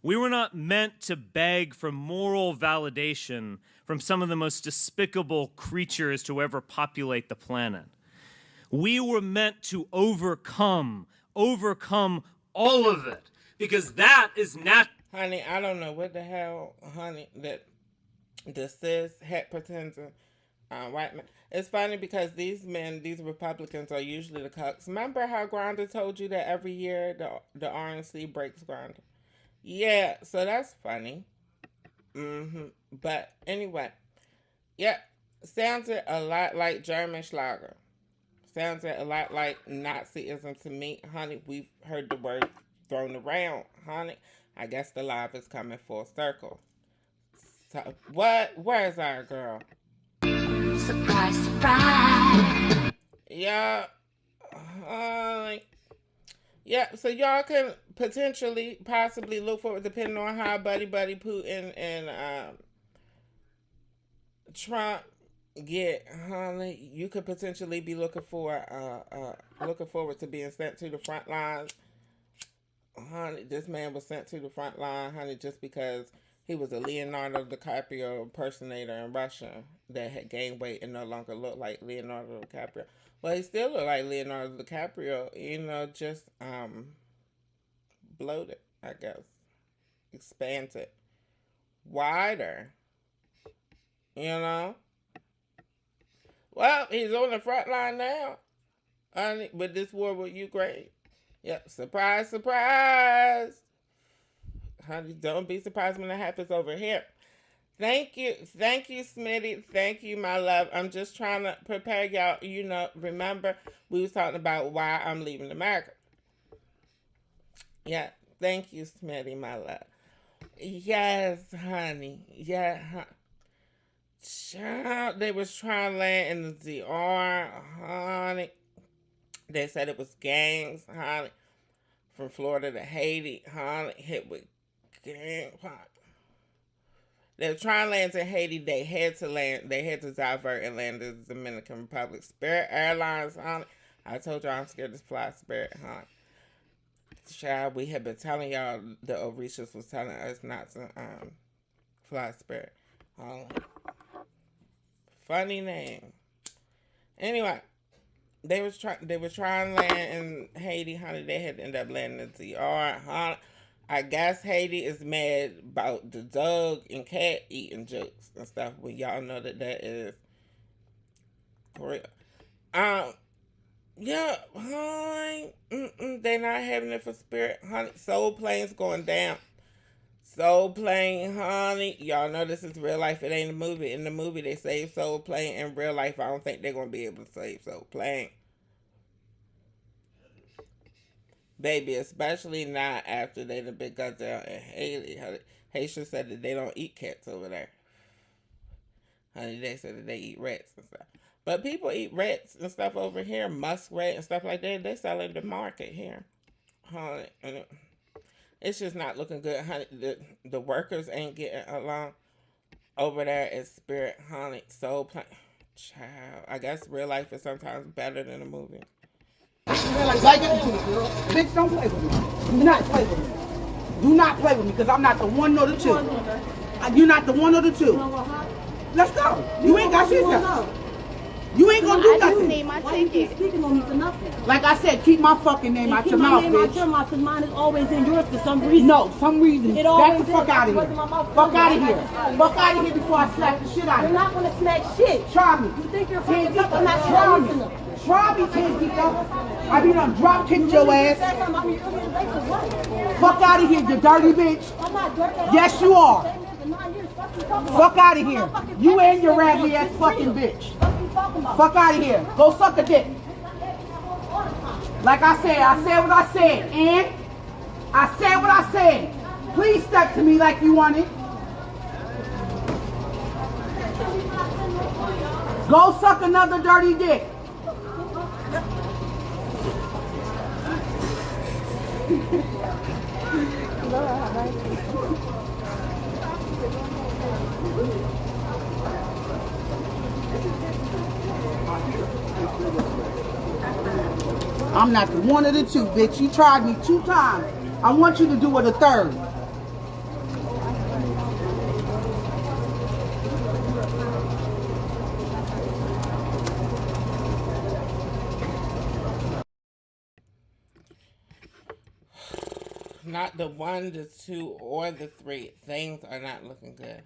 We were not meant to beg for moral validation from some of the most despicable creatures to ever populate the planet. We were meant to overcome all of it, because that is not. Honey, I don't know what the hell, honey, that the cis het pretending white men. It's funny because these men, these Republicans, are usually the cucks. Remember how Grindr told you that every year the RNC breaks Grindr? Yeah, so that's funny. But anyway, yeah, sounds a lot like German Schlager. Sounds a lot like Nazism to me, honey. We've heard the word thrown around, honey. I guess the live is coming full circle. So, what? Where's our girl? Surprise, surprise. Yeah, yeah. So y'all can possibly look forward, depending on how Buddy Putin and Trump get, honey. You could potentially be looking forward to being sent to the front lines, honey. This man was sent to the front line, honey, just because he was a Leonardo DiCaprio impersonator in Russia that had gained weight and no longer looked like Leonardo DiCaprio. Well, he still looked like Leonardo DiCaprio, just bloated, I guess. Expanded. Wider. Well, he's on the front line now, honey, with this war with Ukraine. Yep, surprise, surprise. Honey, don't be surprised when it happens over here. Thank you, Smitty. Thank you, my love. I'm just trying to prepare y'all. Remember, we was talking about why I'm leaving America. Yeah, thank you, Smitty, my love. Yes, honey. Yeah, child, they was trying to land in the DR, honey. They said it was gangs, honey, from Florida to Haiti, honey, hit with gangs. They were trying to land in Haiti. They had to divert and land in the Dominican Republic. Spirit Airlines, honey. I told y'all I'm scared to fly Spirit, honey. Child, we had been telling y'all, the Orishas was telling us not to fly Spirit. Funny name. Anyway, they was trying to land in Haiti, honey. They had to end up landing in the DR, honey. I guess Haiti is mad about the dog and cat eating jokes and stuff. Well, y'all know that is for real. Yeah, honey. They're not having it for Spirit, honey. Soul Plane's going down. Soul Plane, honey. Y'all know this is real life. It ain't a movie. In the movie, they saved Soul Plane. In real life, I don't think they're going to be able to save Soul Plane. Baby, especially not after they done been got down in Haiti. Haitians said that they don't eat cats over there. Honey, they said that they eat rats and stuff. But people eat rats and stuff over here, muskrat and stuff like that. They sell it in the market here. Honey, and it's just not looking good, honey. The workers ain't getting along over there at Spirit, honey. Soul Plane. Child, I guess real life is sometimes better than a movie. Bitch, don't play with me. Do not play with me. Do not play with me, because I'm not the one nor the two. You're not the one or the two. Let's go. You ain't got shit done. You ain't gonna do nothing. Name my ticket. Speaking on me for nothing. Like I said, keep my fucking name out your mouth, bitch. Keep my name out your mouth, because mine is always in yours for some reason. No, some reason. Back the fuck out of here. Fuck out of here. Fuck out of here before I slap the shit out of you. You're not gonna smack shit. Try me. You think you're fucking tough? I'm not trying to. Try me, Tinsy. I be done drop kicked your ass. Fuck out of here, you dirty bitch. I'm not dirty. Yes, you are. Fuck out of here. You and your raggedy ass fucking bitch. Fuck out of here. Go suck a dick. Like I said what I said. And I said what I said. Please step to me like you want it. Go suck another dirty dick. I'm not the one of the two, bitch. You tried me 2 times. I want you to do it a third. Not the 1, the 2, or the 3. Things are not looking good.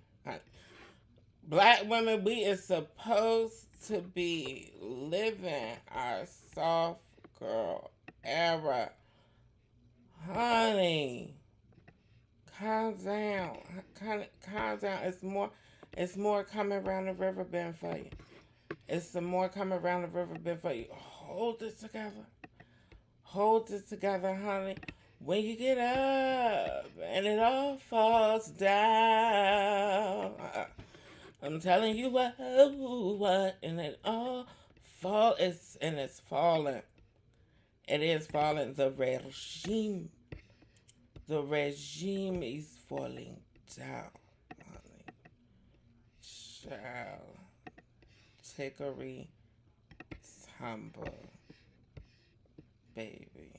Black women, we is supposed to be living our soft girl era. Honey, calm down. Calm down. It's more coming around the river bend for you. It's some more coming around the river bend for you. Hold it together. Hold it together, honey. When you get up and it all falls down, I'm telling you what, and it all it's falling. It is falling. The regime is falling down, honey. Child, Tickery, humble, baby.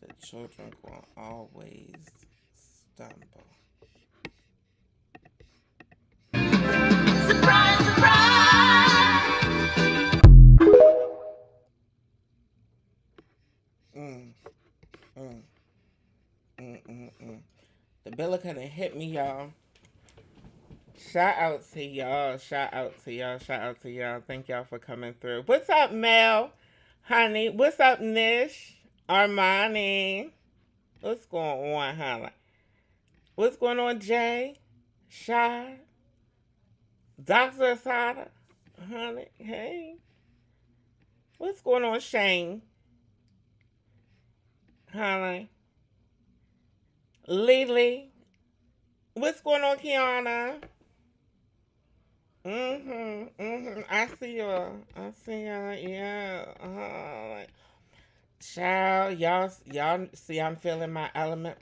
The children gonna always stumble. Surprise, surprise. The bill couldn't hit me, y'all. Shout out to y'all. Shout out to y'all. Shout out to y'all. Thank y'all for coming through. What's up, Mel? Honey. What's up, Nish? Armani. What's going on, honey? What's going on, Jay? Shy? Dr. Asada? Honey, hey. What's going on, Shane? Honey. Lily. What's going on, Kiana? I see y'all. Yeah. Child, y'all see I'm feeling my element.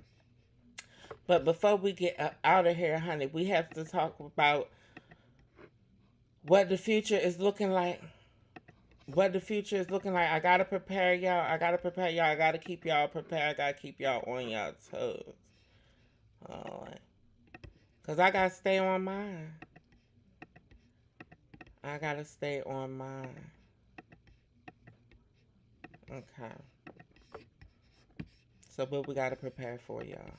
But before we get out of here, honey, we have to talk about what the future is looking like. I gotta prepare y'all. I gotta keep y'all prepared. I gotta keep y'all on y'all toes. Alright. Cause I gotta stay on mine. Okay. So what we gotta prepare for, y'all?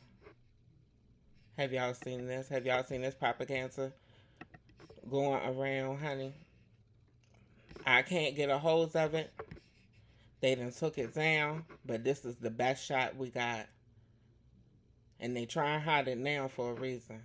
Have y'all seen this? Have y'all seen this propaganda going around, honey? I can't get a hold of it. They done took it down, but this is the best shot we got. And they try and hide it now for a reason.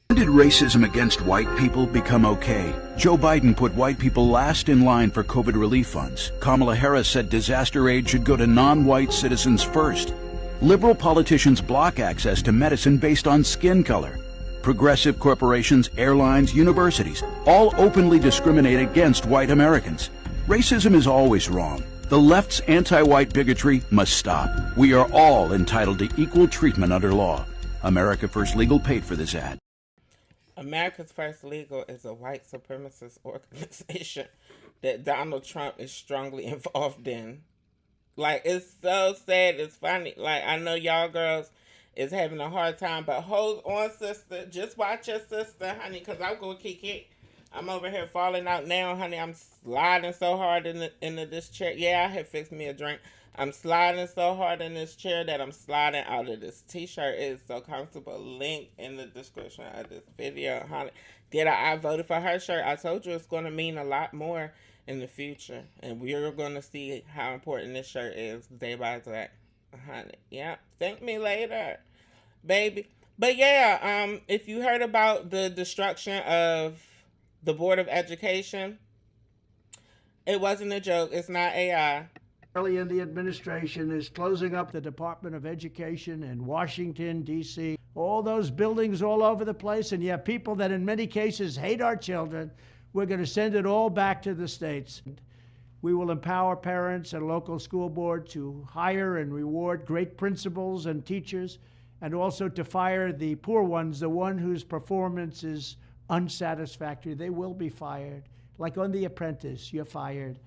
When did racism against white people become okay? Joe Biden put white people last in line for COVID relief funds. Kamala Harris said disaster aid should go to non-white citizens first. Liberal politicians block access to medicine based on skin color. Progressive corporations, airlines, universities all openly discriminate against white Americans. Racism is always wrong. The left's anti-white bigotry must stop. We are all entitled to equal treatment under law. America First Legal paid for this ad. America's First Legal is a white supremacist organization that Donald Trump is strongly involved in. Like, it's so sad. It's funny. Like, I know y'all girls is having a hard time, but hold on, sister. Just watch your sister, honey, because I'm going to kick it. I'm over here falling out now, honey. I'm sliding so hard into this chair. Yeah, I had fixed me a drink. I'm sliding so hard in this chair that I'm sliding out of this t-shirt. It is so comfortable. Link in the description of this video, honey. I voted for her shirt. I told you it's going to mean a lot more in the future. And we're going to see how important this shirt is day by day, honey. Yeah, thank me later, baby. But yeah, if you heard about the destruction of the Board of Education, it wasn't a joke. It's not AI. Early in the administration is closing up the Department of Education in Washington, D.C. All those buildings all over the place, and you have people that in many cases hate our children. We're going to send it all back to the states. We will empower parents and local school board to hire and reward great principals and teachers, and also to fire the poor ones, the one whose performance is unsatisfactory. They will be fired. Like on The Apprentice, you're fired.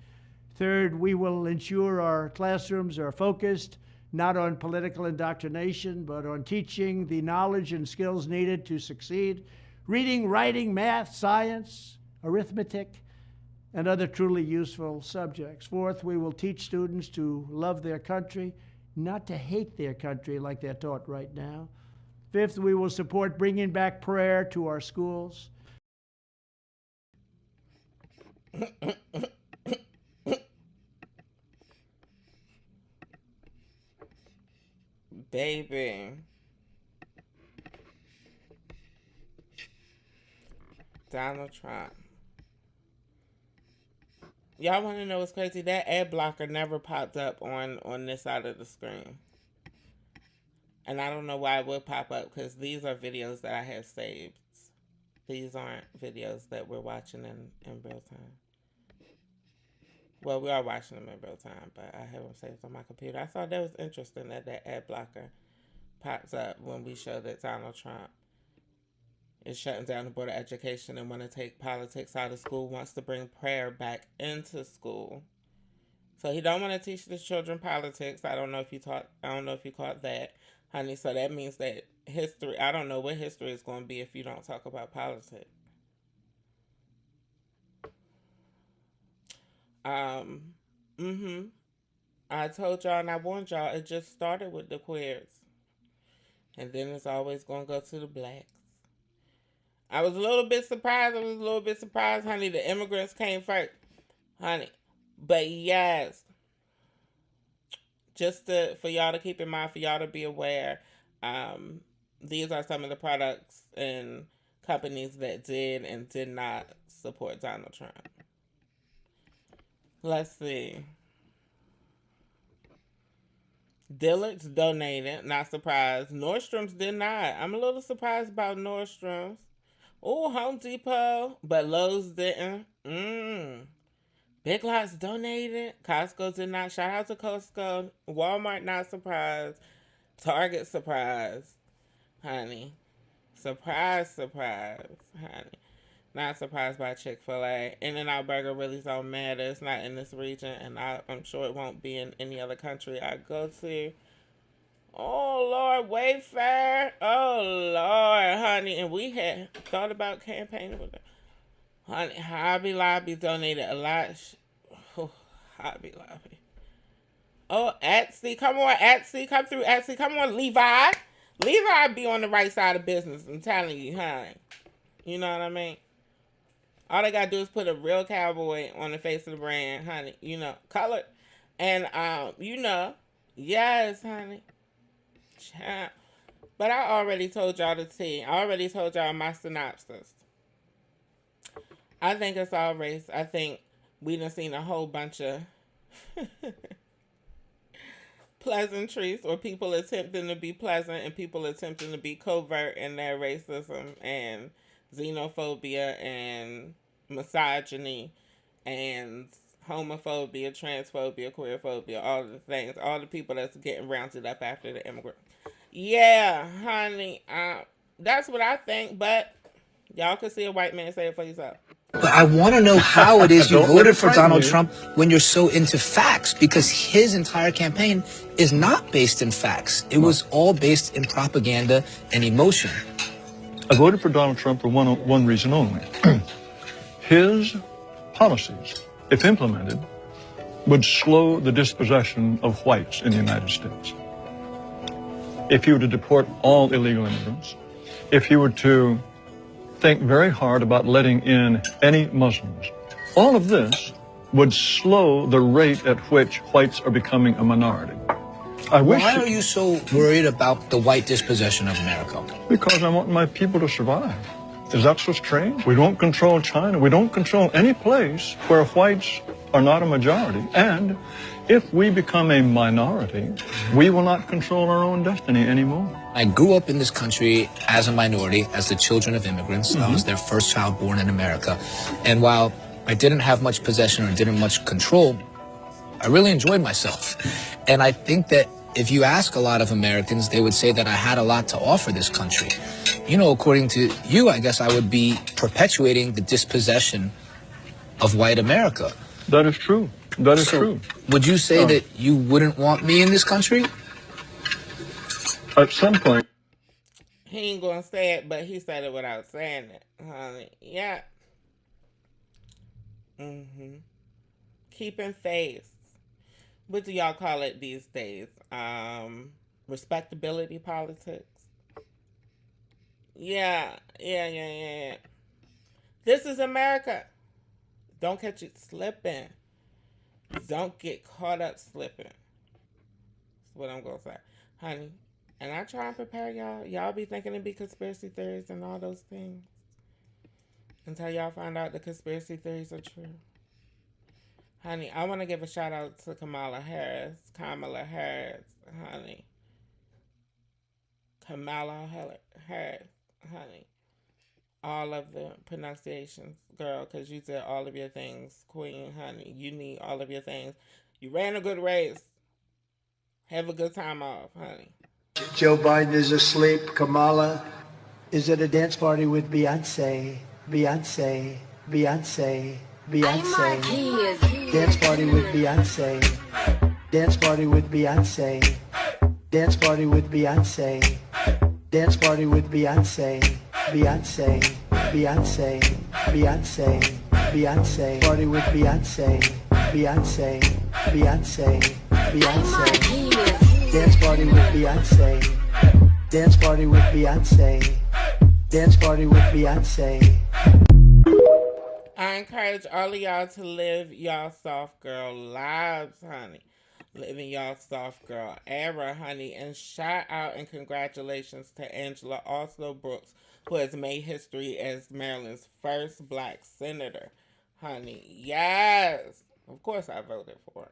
Third, we will ensure our classrooms are focused not on political indoctrination, but on teaching the knowledge and skills needed to succeed. Reading, writing, math, science, arithmetic, and other truly useful subjects. Fourth, we will teach students to love their country, not to hate their country like they're taught right now. Fifth, we will support bringing back prayer to our schools. Baby. Donald Trump. Y'all want to know what's crazy? That ad blocker never popped up on this side of the screen. And I don't know why it would pop up, because these are videos that I have saved. These aren't videos that we're watching in real time. Well, we are watching them in real time, but I have them saved on my computer. I thought that was interesting that that ad blocker pops up when we show that Donald Trump is shutting down the Board of Education and want to take politics out of school, wants to bring prayer back into school. So he don't want to teach the children politics. I don't know if you caught that, honey. So that means that history, I don't know what history is going to be if you don't talk about politics. I told y'all and I warned y'all, it just started with the queers. And then it's always going to go to the blacks. I was a little bit surprised, honey. The immigrants came first, honey. But yes, just for y'all to keep in mind, for y'all to be aware, these are some of the products and companies that did and did not support Donald Trump. Let's see. Dillard's donated, not surprised. Nordstrom's did not. I'm a little surprised about Nordstrom's. Oh, Home Depot, but Lowe's didn't. Big Lots donated. Costco did not. Shout out to Costco. Walmart, not surprised. Target, surprised. Honey. Surprise, honey. Not surprised by Chick-fil-A. In-N-Out Burger really don't matter. It's not in this region, and I'm sure it won't be in any other country I go to. Oh, Lord, Wayfair. Oh, Lord, honey. And we had thought about campaigning with them. Honey, Hobby Lobby donated a lot. Hobby Lobby. Oh, Etsy. Come on, Etsy. Come through, Etsy. Come on, Levi. Levi be on the right side of business. I'm telling you, honey. You know what I mean? All they gotta do is put a real cowboy on the face of the brand, honey. You know, colored. And, you know, yes, honey. But I already told y'all the tea. I already told y'all my synopsis. I think it's all race. I think we done seen a whole bunch of pleasantries, or people attempting to be pleasant and people attempting to be covert in their racism and xenophobia and misogyny and homophobia, transphobia, queerphobia, all the things, all the people that's getting rounded up after the immigrant. Yeah, honey, that's what I think, but y'all can see a white man say it for yourself. But I want to know how it is you voted for Donald Trump when you're so into facts, because his entire campaign is not based in facts. It was all based in propaganda and emotion. I voted for Donald Trump for one reason only. His policies, if implemented, would slow the dispossession of whites in the United States. If he were to deport all illegal immigrants, if he were to think very hard about letting in any Muslims, all of this would slow the rate at which whites are becoming a minority. Why are you so worried about the white dispossession of America? Because I want my people to survive. Is that so strange? We don't control China. We don't control any place where whites are not a majority. And if we become a minority, we will not control our own destiny anymore. I grew up in this country as a minority, as the children of immigrants. I was their first child born in America. And while I didn't have much possession or didn't much control, I really enjoyed myself. And I think that if you ask a lot of Americans, they would say that I had a lot to offer this country. You know, according to you, I guess I would be perpetuating the dispossession of white America. That is true. That is true. Would you say that you wouldn't want me in this country? At some point. He ain't gonna say it, but he said it without saying it, honey. Yeah. Keeping face. What do y'all call it these days? Respectability politics. Yeah. This is America. Don't catch it slipping. Don't get caught up slipping. That's what I'm gonna say, honey. And I try and prepare y'all. Y'all be thinking it be conspiracy theories and all those things until y'all find out the conspiracy theories are true. Honey, I want to give a shout out to Kamala Harris, honey. Kamala Harris, honey. All of the pronunciations, girl, because you did all of your things, queen, honey. You need all of your things. You ran a good race. Have a good time off, honey. Joe Biden is asleep. Kamala is at a dance party with Beyonce. Beyonce. Dance party with Beyonce. Dance party with Beyonce. Dance party with Beyonce. Dance party with Beyonce. Beyonce. Party with Beyonce. Beyonce. Dance party with Beyonce. Dance party with Beyonce. Dance party with Beyonce. I encourage all of y'all to live y'all soft girl lives, honey. Living y'all soft girl era, honey. And shout out and congratulations to Angela Oslo Brooks, who has made history as Maryland's first black senator, honey. Yes. Of course I voted for her.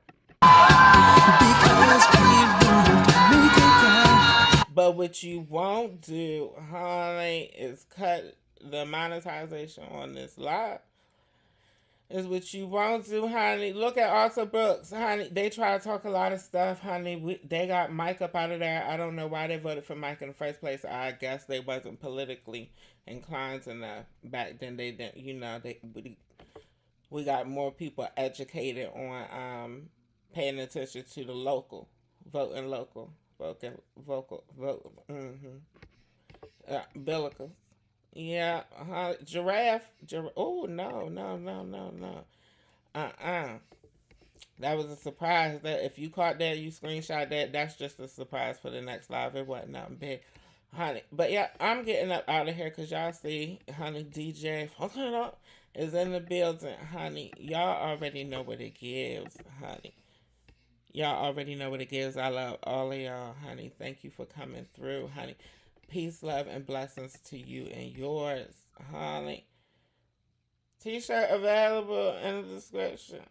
But what you won't do, honey, is cut the monetization on this live. Is what you won't do, honey. Look at Arthur Brooks, honey. They try to talk a lot of stuff, honey. They got Mike up out of there. I don't know why they voted for Mike in the first place. I guess they wasn't politically inclined enough back then. They didn't, we got more people educated on paying attention to the local, voting local, Billicles. Yeah, giraffe. Oh, no. That was a surprise. That if you caught that, you screenshot that. That's just a surprise for the next live. It wasn't nothing big, honey. But yeah, I'm getting up out of here because y'all see, honey, DJ fucking up is in the building, honey. Y'all already know what it gives, honey. Y'all already know what it gives. I love all of y'all, honey. Thank you for coming through, honey. Peace, love, and blessings to you and yours, honey. T-shirt available in the description.